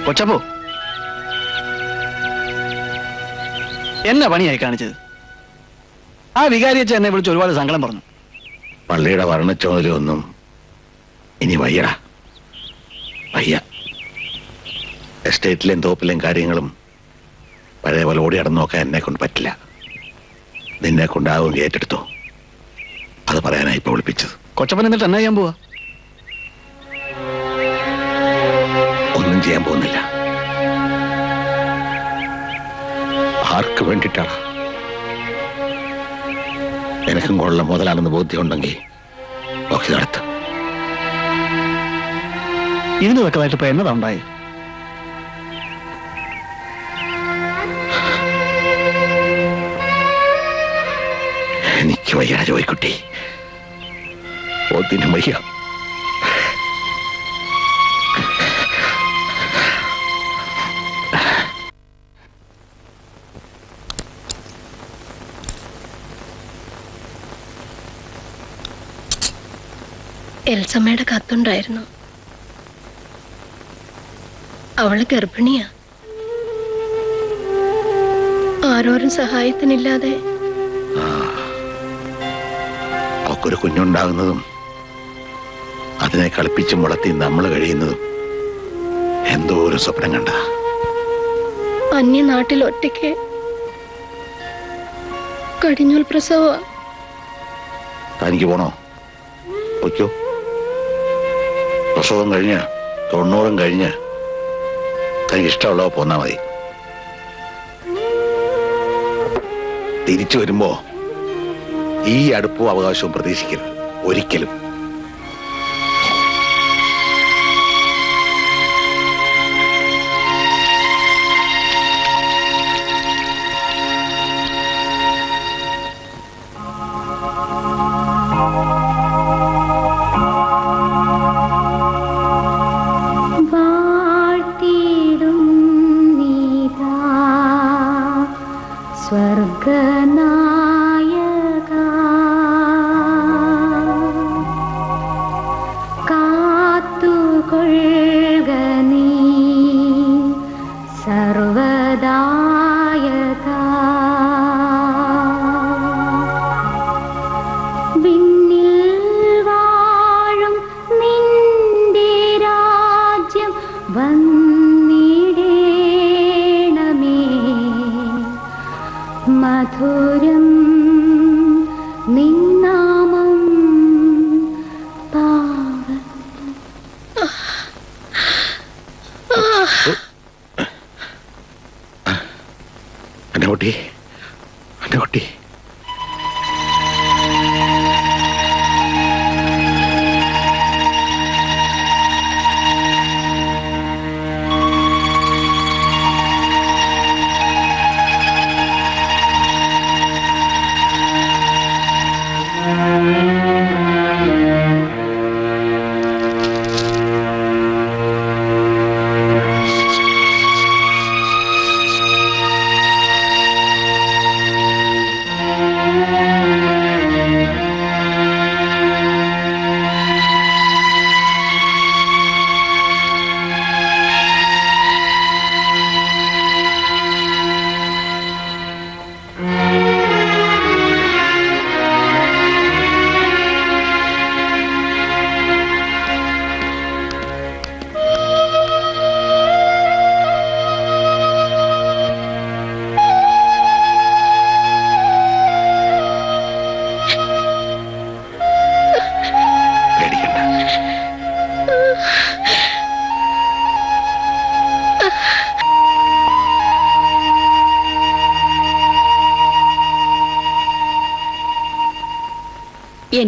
കൊച്ചപ്പോ, എന്നെ പണിയായി കാണിച്ചത്? ആ വികാരിയച്ച എന്നെ വിളിച്ച് ഒരുപാട് സങ്കടം പറഞ്ഞു. പള്ളിയുടെ വർണ്ണച്ചോദരൊന്നും ഇനി വയ്യടാ, വയ്യ. എസ്റ്റേറ്റിലെയും തോപ്പിലെയും കാര്യങ്ങളും പഴയ പോലെ ഓടി നടന്നു നോക്കാൻ എന്നെ കൊണ്ട് പറ്റില്ല. നിന്നെ കൊണ്ടാവും ഏറ്റെടുത്തോ, അത് പറയാനായി ഇപ്പൊ വിളിപ്പിച്ചത്. കൊച്ചപ്പൻ എന്നിട്ട് എന്നാ ചെയ്യാൻ പോവാ? ഒന്നും ചെയ്യാൻ പോകുന്നില്ല. ആർക്ക് വേണ്ടിയിട്ടാണ്? എനിക്കും കൊള്ള മുതലാണെന്ന് ബോധ്യമുണ്ടെങ്കിൽ ഒക്കെ നടത്തും. ഇതിന് വെക്കതായിട്ട് ഇപ്പൊ എന്നതാ ഉണ്ടായി? എനിക്ക് വയ്യ ജോയിക്കുട്ടി, ഒന്നിനും വയ്യ. എൽസമ്മയുടെ കത്തുണ്ടായിരുന്നു. അവള് ഗർഭിണിയാ. ആരോരും സഹായത്തിനില്ലാതെ അവക്കൊരു കുഞ്ഞുണ്ടാകുന്നതും അതിനെ കളിപ്പിച്ചും വളർത്തി നമ്മൾ കഴിയുന്നതും എന്തോ ഒരു സ്വപ്നം കണ്ട. അന്യനാട്ടിൽ ഒറ്റയ്ക്ക് കടിഞ്ഞൂൽ പ്രസവ. തനിക്ക് പോണോ? ഓക്കോ. പ്രസവം കഴിഞ്ഞ് 90 കഴിഞ്ഞ് തനിക്ക് ഇഷ്ടമുള്ളവ പോന്നാ മതി. തിരിച്ചു വരുമ്പോ ഈ അടുപ്പവും അവകാശവും പ്രതീക്ഷിക്കരുത് ഒരിക്കലും. സ്വർഗനായക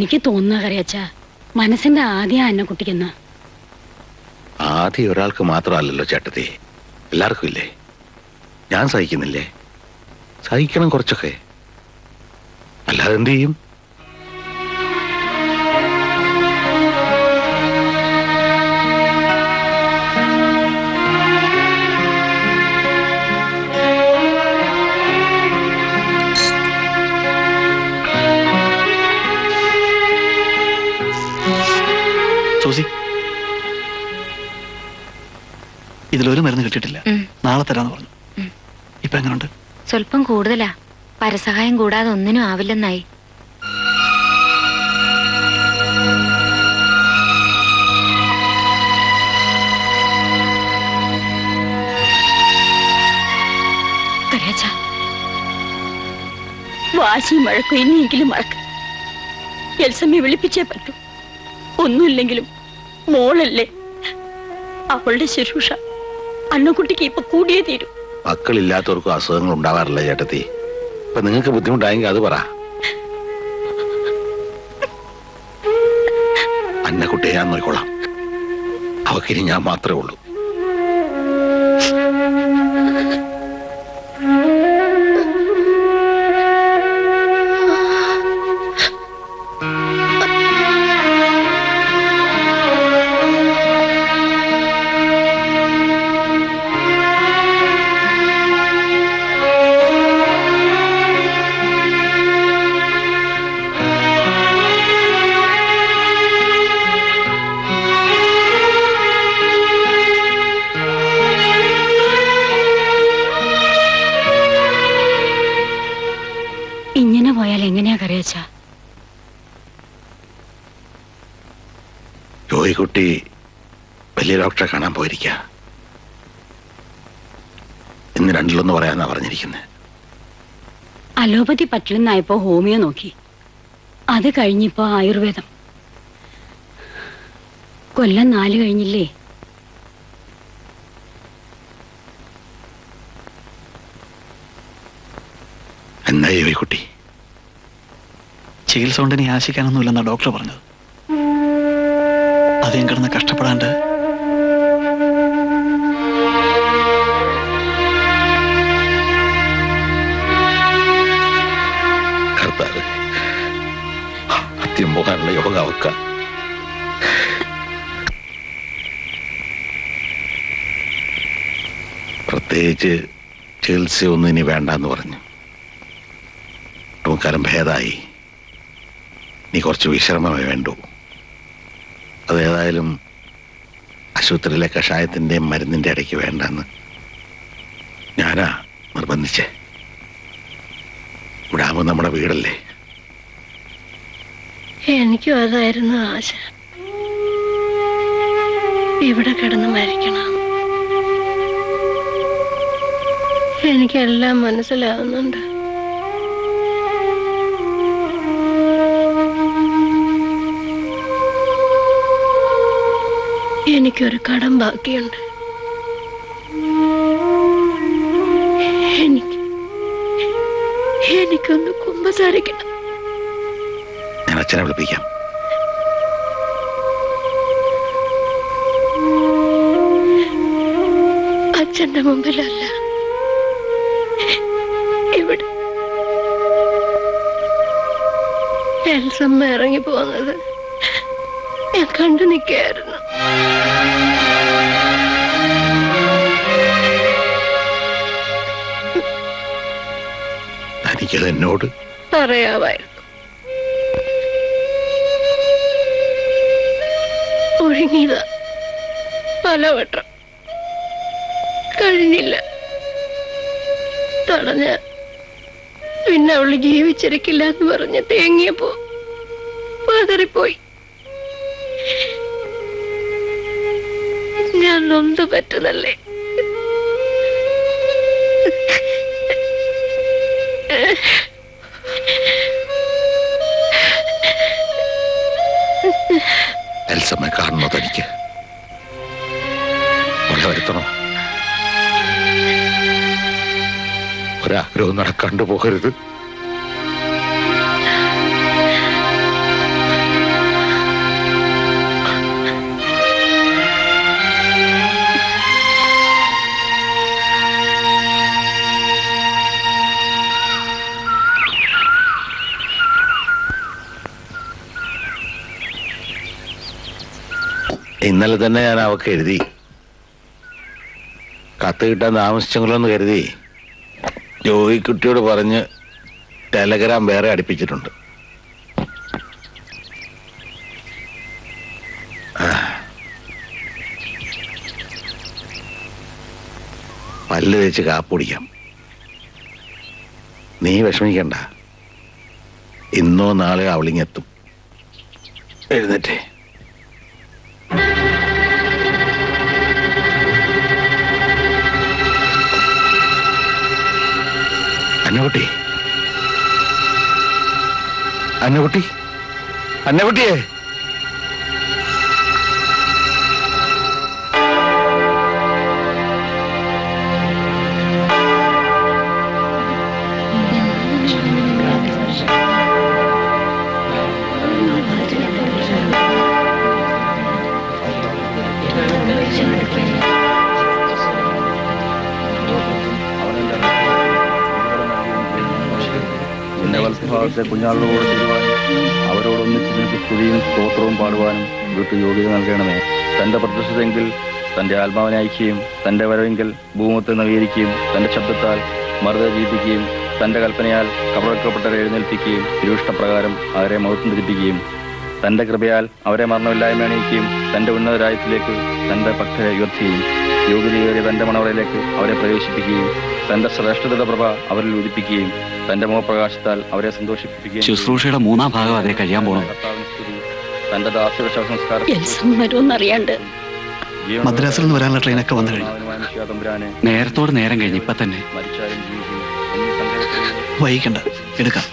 എനിക്ക് തോന്നുന്ന കറിയച്ച മനസ്സിന്റെ ആദ്യം അന്നക്കുട്ടിക്കെന്ന്. ആദ്യം ഒരാൾക്ക് മാത്രമല്ലല്ലോ ചേട്ടത്തി, എല്ലാവർക്കും ഇല്ലേ? ഞാൻ സഹിക്കുന്നില്ലേ? സഹിക്കണം കുറച്ചൊക്കെ, അല്ലാതെ എന്ത് ചെയ്യും? സൂസി, ഇതിലൊരു മരുന്ന് കിട്ടിയിട്ടില്ല. നാളെ തരാന്ന് പറഞ്ഞു. ഇപ്പൊ എങ്ങനെയുണ്ട്? സ്വല്പം കൂടുതലാ. പരസഹായം കൂടാതെ ഒന്നിനും ആവില്ലെന്നായി. കറിയച്ച, വാശിയും വഴക്കും ഇനിയെങ്കിലും മറക്ക്. എൽസമ്മയെ വിളിപ്പിച്ചേ പറ്റൂ. ഒന്നുമില്ലെങ്കിലും മോളല്ലേ, അവളുടെ ശുശ്രൂഷ അന്നക്കുട്ടിക്ക് ഇപ്പൊ കൂടിയേ തീരും. മക്കളില്ലാത്തവർക്കും അസുഖങ്ങൾ ഉണ്ടാവാറില്ല ചേട്ടത്തി. ഇപ്പൊ നിങ്ങൾക്ക് ബുദ്ധിമുട്ടായെങ്കിൽ അത് പറ. അന്നക്കുട്ടിയെ ഞാൻ നോക്കിക്കോളാം. അവക്കിനി ഞാൻ മാത്രമേ ഉള്ളൂ. ഇങ്ങനെ പോയാൽ എങ്ങനെയാ കറിയച്ച? ജോയിക്കുട്ടി വലിയ ഡോക്ടറെ കാണാൻ പോയിരിക്ക. ഇന്ന് രണ്ടിലൊന്ന് പറയാന്നാ പറഞ്ഞിരിക്കുന്നത്. അലോപ്പതി പറ്റില്ലെന്നായപ്പോ ഹോമിയോ നോക്കി. അത് കഴിഞ്ഞിപ്പോ ആയുർവേദം. കൊല്ലം 4 കഴിഞ്ഞില്ലേ? എന്തായി ജോയിക്കുട്ടി? ചികിത്സ കൊണ്ട് ഇനി ആശിക്കാനൊന്നുമില്ലെന്നാ ഡോക്ടർ പറഞ്ഞത്. അധികം കിടന്ന് കഷ്ടപ്പെടാണ്ട് കർത്താവ് അത്യം പോകാനുള്ള യോഗ അവക്ക. പ്രത്യേകിച്ച് ചികിത്സയൊന്നും ഇനി വേണ്ടെന്ന് പറഞ്ഞു. കാലം ഭേദമായി. നീ കുറച്ച് വിശ്രമമേ വേണ്ടൂ. അതേതായാലും ആശുപത്രിയിലെ കഷായത്തിന്റെയും മരുന്നിന്റെ ഇടയ്ക്ക് വേണ്ടെന്ന് ഞാനാ നിർബന്ധിച്ചേ. ഇവിടെ ആകുമ്പോൾ നമ്മുടെ വീടല്ലേ. എനിക്കും അതായിരുന്നു ആശ. ഇവിടെ കിടന്ന് മരിക്കണം. എനിക്കെല്ലാം മനസ്സിലാവുന്നുണ്ട്. എനിക്കൊരു കടം ബാക്കിയുണ്ട്. എനിക്കൊന്ന് കുമ്പസാരിക്കണം. ഞാൻ അച്ഛനെ വിളിപ്പിക്കാം. അച്ഛന്റെ മുമ്പിലല്ല, ഇവിടെ. എൽസമ്മ ഇറങ്ങി പോകുന്നത് ഞാൻ കണ്ടു നിൽക്കായിരുന്നു. എനിക്കത് എന്നോട് പറയാമായിരുന്നു. ഒഴുങ്ങിയതാ പലവട്ടം, കഴിഞ്ഞില്ല. തടഞ്ഞ പിന്നെ അവള് ജീവിച്ചിരിക്കില്ല എന്ന് പറഞ്ഞ് തേങ്ങിയപ്പോ പതറിപ്പോയി. ഞാൻ നൊന്ത് പറ്റുന്നല്ലേ. എൽസമ്മ കാണണോ തനിക്ക്? അവളെ വരുത്തണോ? ഒരാഗ്രഹവും നടക്കാണ്ട് പോകരുത്. ഇന്നലെ തന്നെ ഞാൻ അവക്ക് എഴുതി. കത്ത് കിട്ടാൻ താമസിച്ചെങ്കിലോന്ന് കരുതി ജോയിക്കുട്ടിയോട് പറഞ്ഞ് ടെലഗ്രാം വേറെ അടുപ്പിച്ചിട്ടുണ്ട്. പല്ല് തേച്ച് കാപ്പുടിക്കാം. നീ വിഷമിക്കണ്ട, ഇന്നോ നാളെയോ അവളിങ്ങെത്തും. എഴുന്നേറ്റേ. അന്നകുട്ടി, അന്നകുട്ടി, അന്നകുട്ടിയെ. വലത്തുഭാഗത്തെ കുഞ്ഞാളോട് ചെയ്യുവാനും അവരോടൊന്നിച്ച് നിനക്ക് സ്തുതിയും സ്തോത്രവും പാടുവാനും വീട്ടു യോഗ്യത നൽകണമേ. തന്റെ പ്രത്യക്ഷതയെങ്കിൽ തന്റെ ആത്മാവിനെ അയക്കുകയും തന്റെ വരവെങ്കിൽ ഭൂമത്തെ നവീകരിക്കുകയും തന്റെ ശബ്ദത്താൽ മറുത ജീവിപ്പിക്കുകയും തന്റെ കൽപ്പനയാൽ കബറക്കപ്പെട്ടവരെ എഴുന്നേൽപ്പിക്കുകയും തിരുവിഷ്ടപ്രകാരം അവരെ മൗത്വം ധരിപ്പിക്കുകയും തന്റെ കൃപയാൽ അവരെ മരണമില്ലായ്മ അണിയിക്കുകയും തന്റെ ഉന്നതരായത്തിലേക്ക് തന്റെ ഭക്തരെ ഉയർത്തുകയും യോഗ്യതയേറിയ തന്റെ മണവറയിലേക്ക് അവരെ പ്രവേശിപ്പിക്കുകയും തന്റെ ശ്രേഷ്ഠതയുടെ പ്രഭ അവരിൽ ഉദിപ്പിക്കുകയും തന്റെ മുഖപ്രകാശത്താൽ അവരെ സന്തോഷിപ്പിക്കുകയും ശുശ്രൂഷയുടെ 3-ാം ഭാഗം അതേ കഴിയാൻ പോകണം. തന്റെ ദാസ്യ ശവസംസ്കാരം മദ്രാസിൽ നിന്ന് വരാനുള്ള ട്രെയിനൊക്കെ വന്നു കഴിഞ്ഞു. നേരത്തോട് നേരം കഴിഞ്ഞ് ഇപ്പൊ തന്നെ. മരിച്ചാലും ജീവിക്കും എന്നീ സന്ദേഹത്തിൽ വൈകിക്കണ്ട, എടുക്കാം.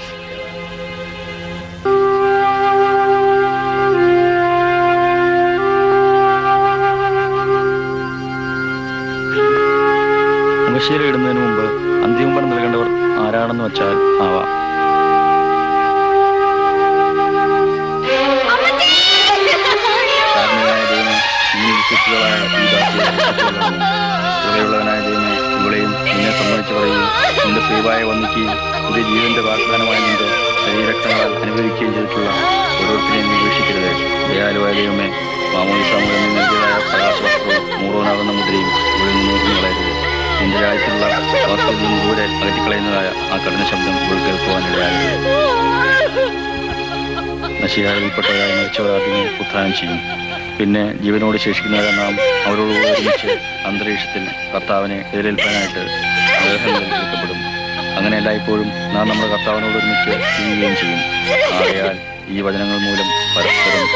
മുഖശീലയിടുന്നതിന് മുമ്പ് അന്തിമപണം നൽകേണ്ടവർ ആരാണെന്ന് വെച്ചാൽ ആവാം. കാരണനായ ദൈവമേ, നീ വിശുദ്ധികളായ ഈ ദാസിയുള്ളവനായ ദൈവമേ, ഇവളെയും നിന്നെ സമ്മതിച്ചു പറയുകയും നിന്റെ സേവായെ വന്നിക്കുകയും പുതിയ ജീവന്റെ വാഗ്ദാനമായ നിന്റെ ശരീരക്ഷണങ്ങൾ അനുഭവിക്കുകയും ചെയ്തിട്ടുള്ള ഓരോരുത്തരെയും നീ വീക്ഷിക്കരുത്. ദയാലുവായ ദൈവമേ, മാമോദിസാമുകൾ നീ നൽകിയതായ പ്രകാശവസ്ത്രവും മൂറോനാകുന്ന മുദ്രയും ഇവിടെ നിന്ന് കളയരുത്. നിന്റെ രാജ്യത്തുള്ള അവസ്ഥയിൽ നിന്നും ദൂരെ അകറ്റിക്കളയുന്നതായ ആ കഠിന ശബ്ദം ഇവിടെ കേൾക്കുവാനിടയാകരുത്. നശീകാരത്തിൽപ്പെട്ടവരായ മരിച്ചവരാദ്യമേ ഉത്ഥാനം ചെയ്യും. പിന്നെ ജീവനോട് ശേഷിക്കുന്നവരെ നാം അവരോടുകൂടി ഒരുമിച്ച് അന്തരീക്ഷത്തിൽ കർത്താവിനെ എതിരേൽപ്പാനായിട്ട് ഗ്രഹങ്ങളിൽ വിളിക്കപ്പെടും. അങ്ങനെ എല്ലായ്പ്പോഴും നാം നമ്മുടെ കർത്താവിനോട് ഒരുമിച്ച് ജീവിക്കുകയും ചെയ്യും. ആകയാൽ ഈ വചനങ്ങൾ മൂലം പരസ്പരം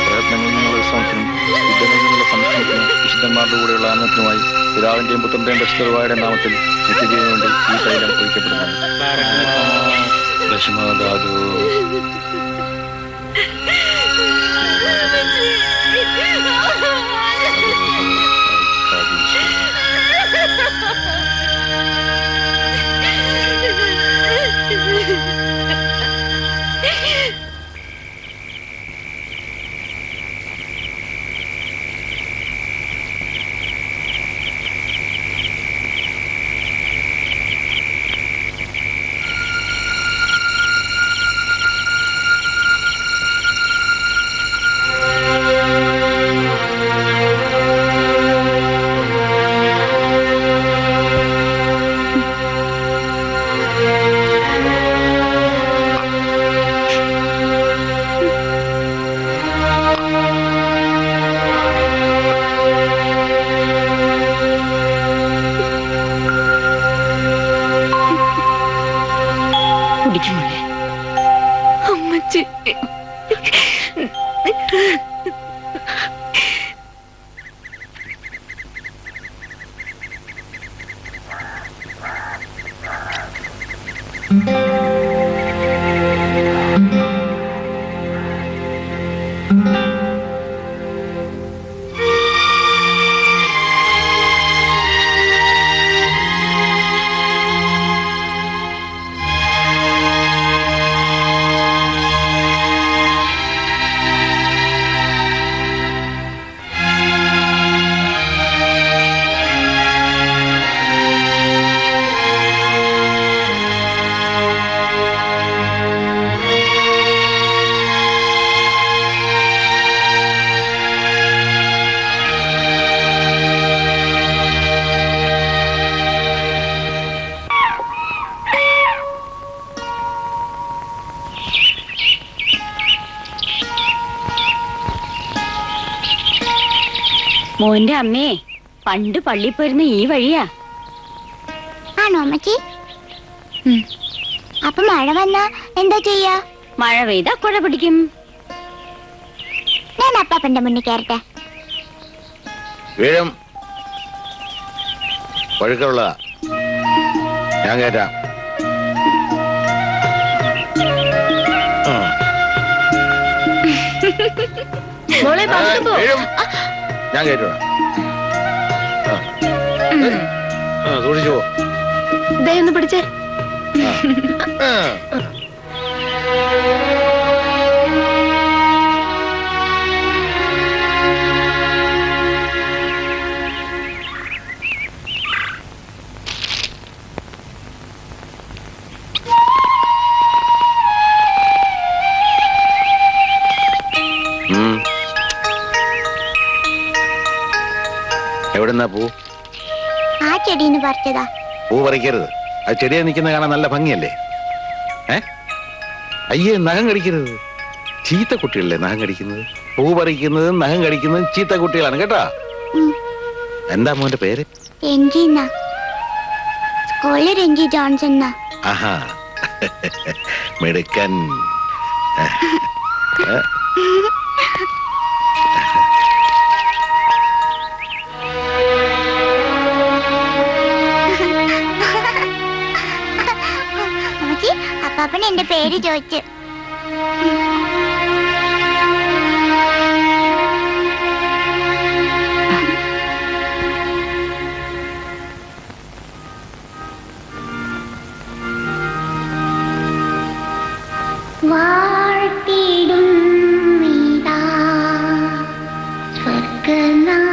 പ്രയത്നങ്ങളിൽ നിന്നുള്ള വിശ്രമത്തിനും യുദ്ധങ്ങളിൽ നിന്നുള്ള സംരക്ഷണത്തിനും വിശുദ്ധന്മാരുടെ കൂടെയുള്ള ആനന്ദത്തിനുമായി പിതാവിന്റെയും പുത്രന്റെയും പരിശുദ്ധരുടെ നാമത്തിൽ നിത്യജീവന് വേണ്ടി ഈ തൈലം ഒഴിക്കപ്പെടുന്നു. ദശമധാതു മോന്റെ അമ്മേ പണ്ട് പള്ളി പോയിരുന്ന ഈ വഴിയാ. ആണോ അമ്മച്ചി? അപ്പൊ മഴ വന്നാ എന്താ ചെയ്യാ? മഴ പെയ്താ കുഴ പിടിക്കും. ഞാൻ അപ്പാപ്പന്റെ മുന്നിൽ കയറട്ടെ. വീഴും, പഴുക്കുള്ളതാ, ഞാൻ കയറ്റാം. മോളെ പതുക്കെ പോ. വീഴും, ഞാൻ കയറ്റൂടാ. സൂക്ഷിച്ചു പോ. ദേ ഒന്ന് പിടിച്ചേ. ആ. എവിടെന്നാ പൂ? ആ ചെടീന്ന് പറിച്ചതാ. പൂ പറിക്കരുത്, അത് ചെടിയെ നിൽക്കുന്ന കാണാൻ നല്ല ഭംഗിയല്ലേ? അയ്യേ, നഖം കടിക്കരുത്. ചീത്ത കുട്ടികളല്ലേ നഖം കടിക്കുന്നത്. പൂ പറിക്കുന്നതും നഖം കടിക്കുന്നതും ചീത്ത കുട്ടികളാണ് കേട്ടാ. എന്താ മോന്റെ പേര്? രഞ്ജിന്ന. സ്കൂളിൽ രഞ്ജി ജോൺസൺ. ആഹാ, മിടുക്കൻ. അമ്മച്ചി, അപ്പാപ്പൻ എന്റെ പേര് ചോദിച്ചു. വാഴ്ത്തിടും വീടാ സ്വർഗനായക,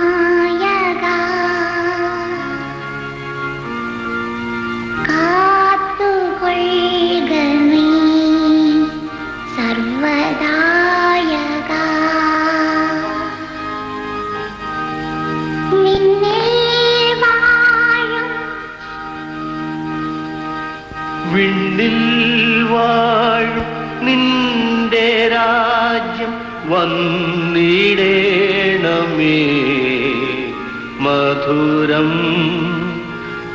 കാത്തുകൊള്ളുക നീ സർവദായക. വിണ്ണിൽ വാഴും നിന്റെ രാജ്യം വന്നിടേണമേ, മധുരം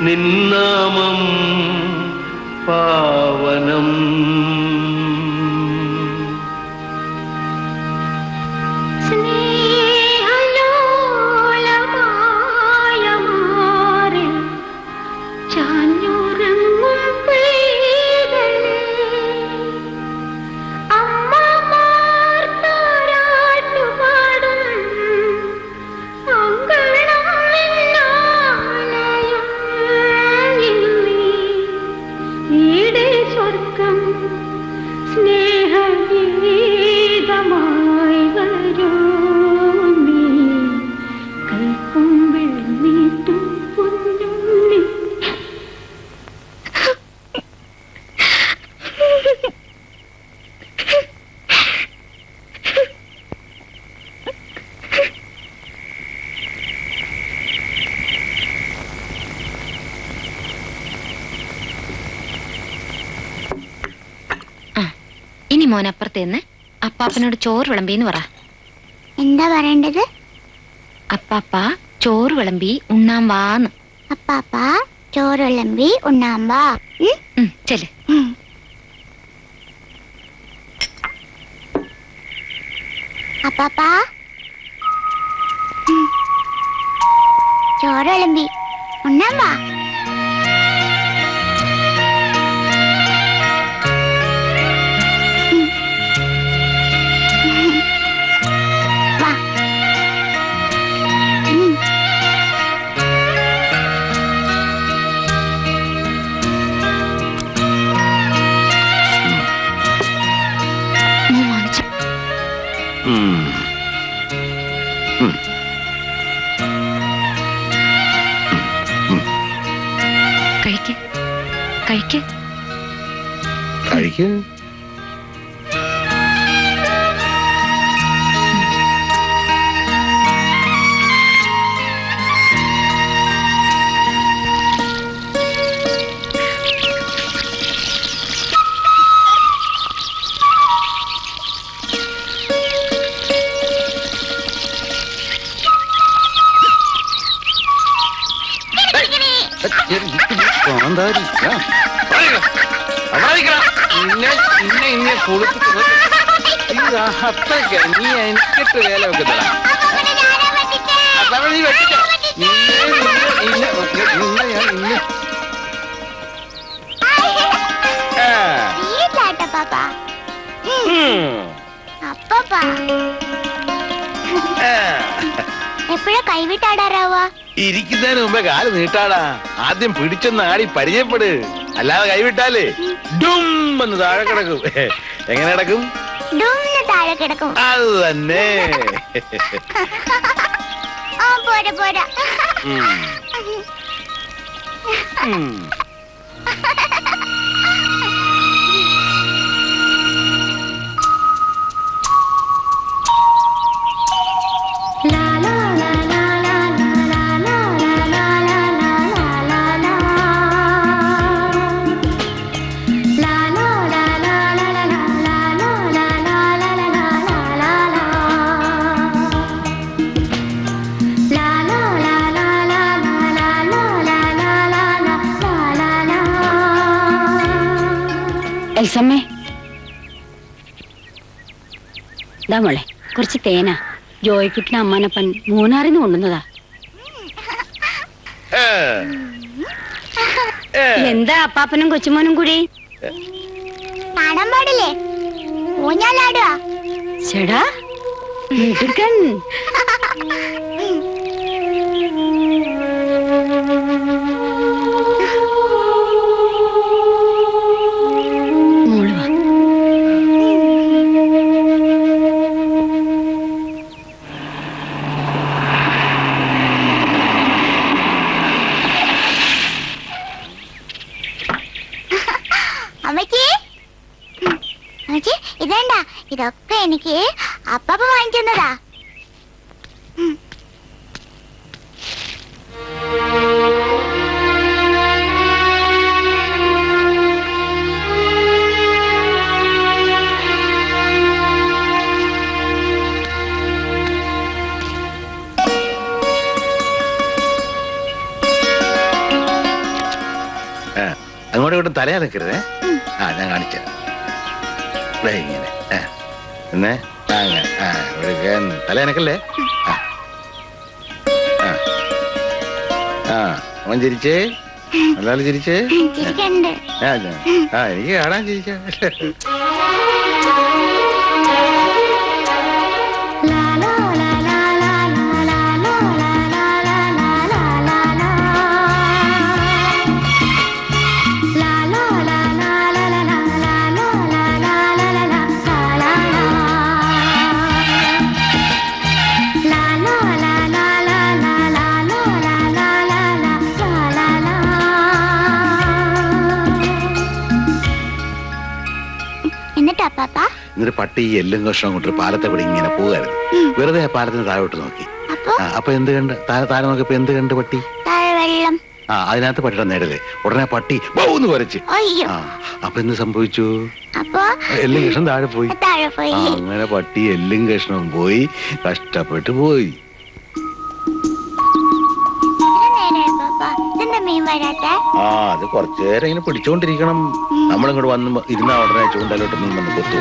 നിന്നാമം പാവനം. ഇനി മോനപ്പുറത്തേന്ന് അപ്പാപ്പനോട് ചോറ് വിളമ്പിന്ന് പറ. എന്താ പറയേണ്ടത്? അപ്പാപ്പ ചോറ് വിളമ്പി ഉണ്ണാൻ വാന്ന്. അപ്പാപ്പ ചോറ് വിളമ്പി ഉണ്ണാൻ വാ. ചെല്. അപ്പാപ്പ ചോറ് വിളമ്പി ഉണ്ണാൻ വാ. കഴിക്ക് കഴിക്ക് കഴിക്ക്. കാന്താരി ഇന്നെ കുളിപ്പിച്ചു നീ എനിക്കിട്ട് വേല വെക്കുന്നതാ. അപ്പൊ നീ വെട്ടിക്കോ. എപ്പോഴാ കൈവിട്ടാടാറാവാ? ഇരിക്കുന്നതിന് മുമ്പേ കാല് നീട്ടാടാ. ആദ്യം പിടിച്ചൊന്ന് ആടി പരിചയപ്പെട്. അല്ലാതെ കൈവിട്ടാലേ ഡും എന്ന് താഴെ കിടക്കും. എങ്ങനെ കിടക്കും? താഴെ കിടക്കും. അത് തന്നെ. പോരാ പോരാ. എൽസമ്മേ, ഇതാ മോളെ കുറച്ച് തേന ജോയിക്കുട്ടിന് അമ്മാനപ്പൻ മൂന്നാറിന്ന് കൊണ്ടുവന്നതാ. എന്താ അപ്പാപ്പനും കൊച്ചുമോനും കൂടി? കാണാൻ പാടില്ലേ? ഊഞ്ഞാലാടുക. ചേടാ മിടുക്കൻ. ഇതേണ്ട, ഇതൊക്കെ എനിക്ക് അപ്പാപ്പ വാങ്ങിക്കുന്നതാ. അങ്ങോട്ടും ഇങ്ങോട്ടും തലയാ നിൽക്കരുതേ. ഞാൻ കാണിച്ചു ഇങ്ങനെ എന്നേ തല എനക്കല്ലേ. അവൻ ചിരിച്ചേ, നല്ലാൾ ചിരിച്ചേ. എനിക്ക് കാണാൻ ചിരിച്ച. എന്നിട്ട് പട്ടി ഈ എല്ലും കഷ്ണം കൊണ്ട് പാലത്തെ പിടി ഇങ്ങനെ പോകായിരുന്നു. വെറുതെ ആ പാലത്തിന് താഴോട്ട് നോക്കി. അപ്പൊ എന്ത് കണ്ട്? താഴെ നോക്കിയപ്പോ എന്ത് കണ്ട്? പട്ടി. അതിനകത്ത് പട്ടിയുടെ നേടലേ. ഉടനെ പട്ടി ബൗന്ന് കുരച്ച്. അപ്പൊ എന്ത് സംഭവിച്ചു? എല്ലും കഷ്ണം താഴെ പോയി. അങ്ങനെ പട്ടി എല്ലും കഷ്ണവും പോയി, കഷ്ടപ്പെട്ടു പോയി. അത് കുറച്ചു നേരം ഇങ്ങനെ പിടിച്ചോണ്ടിരിക്കണം. നമ്മളിങ്ങോട്ട് വന്ന് ഇരുന്ന ഉടനെ ചൂണ്ടലോട്ട് മീൻ വന്ന് കൊത്തു.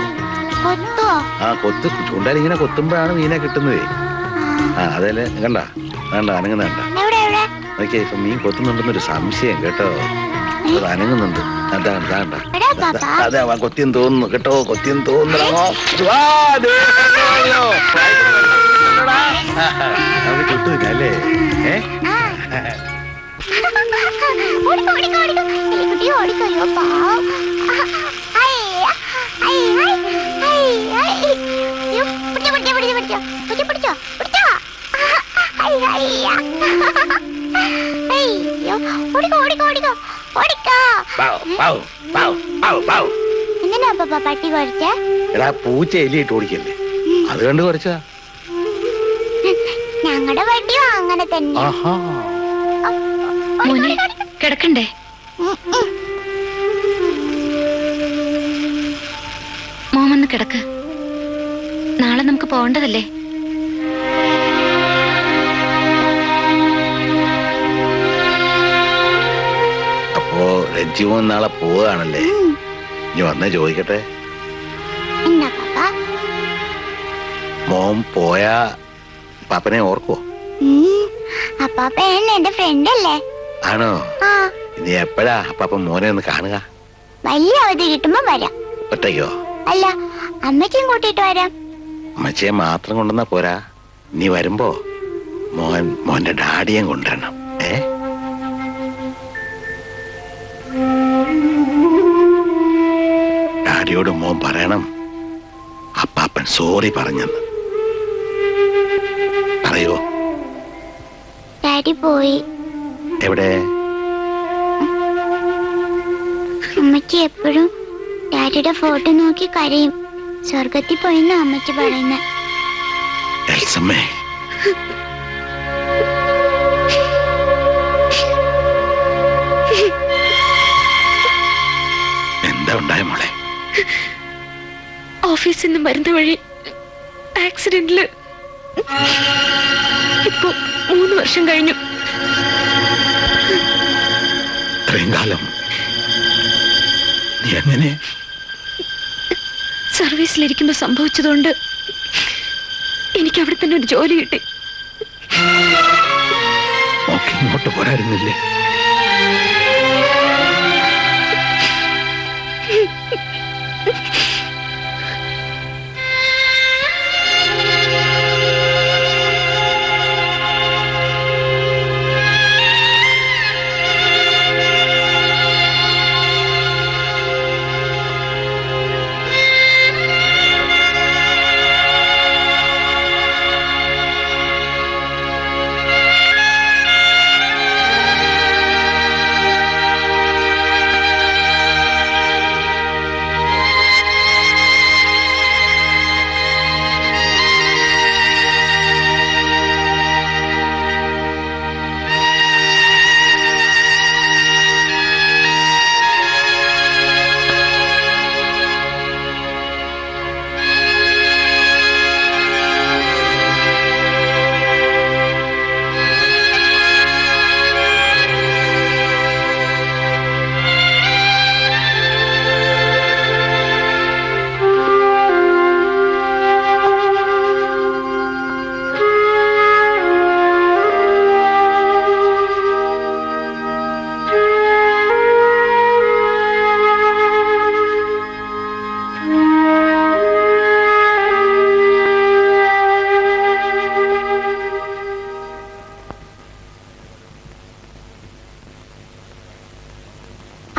കൊത്ത് ചൂണ്ടാൽ ഇങ്ങനെ കൊത്തുമ്പോഴാണ് മീനെ കിട്ടുന്നത്. അതല്ലേ കണ്ട അനങ്ങുന്ന നോക്കിയാ ഇപ്പൊ മീൻ കൊത്തുന്നുണ്ടെന്നൊരു സംശയം കേട്ടോ. അത് അനങ്ങുന്നുണ്ട്. അതെ അവൻ കൊത്തിയെന്ന് തോന്നുന്നു കേട്ടോ. കൊത്തിയെന്ന് തോന്നുന്നു. നമുക്ക് ചുട്ടു അല്ലേ? പട്ടി കുറച്ച എടാ പൂച്ച എലിയിട്ട് ഓടിക്കല്ലേ, അത് കണ്ട് കുറച്ചാ. ഞങ്ങളുടെ പട്ടിയും അങ്ങനെ തന്നെ. കിടക്കണ്ടേ? മോമൊന്ന് കിടക്ക്. നാളെ നമുക്ക് പോകേണ്ടതല്ലേ? രഞ്ജിമോൻ നാളെ പോവുകയാണല്ലേ? ഇനി വന്നേ ചോദിക്കട്ടെ, എന്താ പാപ്പ? മോൻ പോയാ പാപ്പനെ ഓർക്കുവോ? അപ്പാപ്പ എന്റെ ഫ്രണ്ട് അല്ലേ? ആണോ? ആ, ഇനി എപ്പോഴാ അപ്പാപ്പൻ മോനെ ഒന്ന് കാണുക? വലിയ അവധി കിട്ടുമ്പോ വരാം. ഒറ്റയ്ക്കോ? അല്ല, അമ്മച്ചിയും കൂട്ടിയിട്ട് വരാം. അമ്മച്ചിയെ മാത്രം കൊണ്ടുവന്നാ പോരാ, നീ വരുമ്പോ മോന്റെ ഡാഡിയും കൊണ്ടുവരണം. ഡാഡിയോട് മോൻ പറയണം അപ്പാപ്പൻ സോറി പറഞ്ഞെന്ന്. പറയോ? ഡാഡി പോയി. എവിടെ? അമ്മച്ചി എപ്പോഴും ഡാഡിയുടെ ഫോട്ടോ നോക്കി കരയും. സ്വർഗത്തിൽ പോയെന്ന് അമ്മച്ചി പറയുന്ന. എൽസമ്മേ, എന്താ ഉണ്ടായ മോളെ? ഓഫീസിൽ നിന്ന് വരുന്ന വഴി ആക്സിഡന്റില് ഇപ്പൊ 3 വർഷം കഴിഞ്ഞു. ഇത്രയും കാലം നീ എങ്ങനെ? സർവീസിലിരിക്കുമ്പോ സംഭവിച്ചതുകൊണ്ട് എനിക്ക് അവിടെ തന്നെ ഒരു ജോലി കിട്ടി. നോക്കി ഇങ്ങോട്ട് പോരായിരുന്നില്ലേ?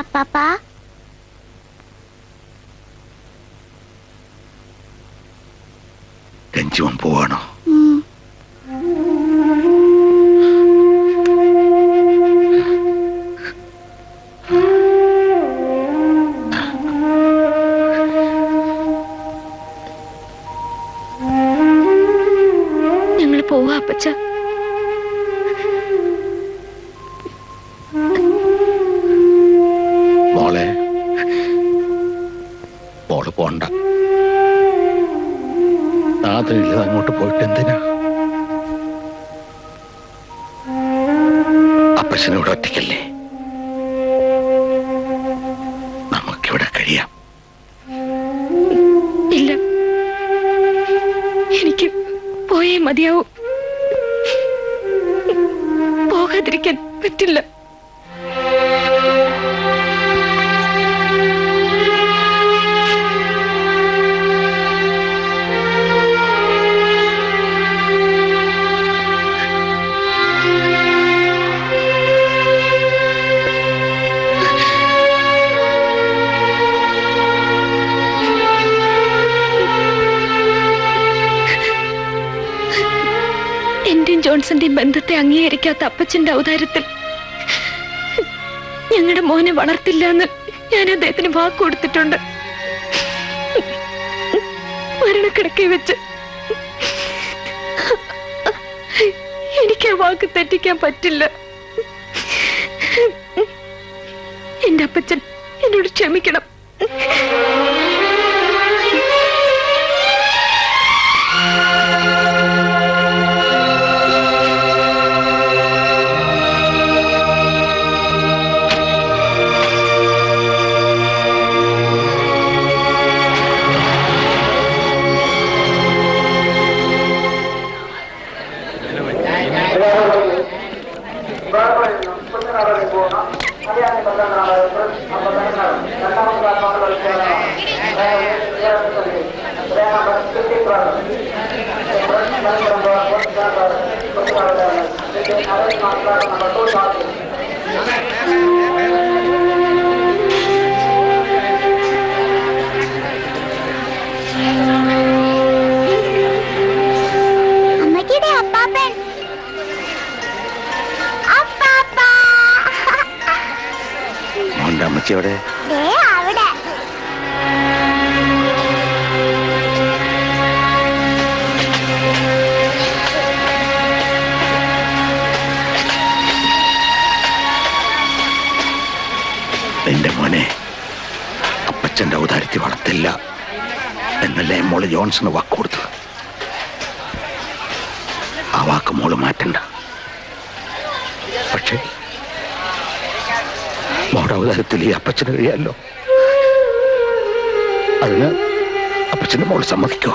അപ്പാപ്പ, രഞ്ജുവൻ പോവാണോ? ഞങ്ങൾ പോവാ അപ്പച്ച. മോള് പോണ്ട. നാഥനില്ല, അങ്ങോട്ട് പോയിട്ട് എന്തിനാ? അപ്പച്ചനോട് ഒറ്റയ്ക്കല്ലേ? നമുക്കിവിടെ കഴിയാം. ഇല്ല, എനിക്ക് പോയേ മതിയാവൂ. പോകാതിരിക്കാൻ പറ്റില്ല. എന്റെയും ജോൺസന്റെയും ബന്ധത്തെ അംഗീകരിക്കാത്ത അപ്പച്ചന്റെ ഔദാര്യത്തിൽ ഞങ്ങളുടെ മോനെ വളർത്തില്ല എന്ന് ഞാൻ അദ്ദേഹത്തിന് വാക്ക് കൊടുത്തിട്ടുണ്ട്. മരണക്കിടക്കെ വെച്ച് എനിക്ക് ആ വാക്ക് തെറ്റിക്കാൻ പറ്റില്ല. എന്റെ അപ്പച്ചൻ എന്നോട് ക്ഷമിക്കണം. അമ്മച്ചിയുടെ അപ്പാപ്പൻ. അപ്പാപ്പ. മോന്റെ അമ്മച്ചിയോടെ ദേ അവിടെ. എന്റെ മോനെ അപ്പച്ചന്റെ ഔദാര്യത്തിൽ വളർത്തില്ല എന്നല്ലേ മോള് ജോൺസണ് വാക്ക് കൊടുത്തത്. ആ വാക്ക് മോള് മാറ്റണ്ട. പക്ഷേ മോളുടെ ഔദാര്യത്തിൽ ഈ അപ്പച്ചന് കഴിയാമല്ലോ. അതിന് അപ്പച്ചന്റെ മോള് സമ്മതിക്കോ?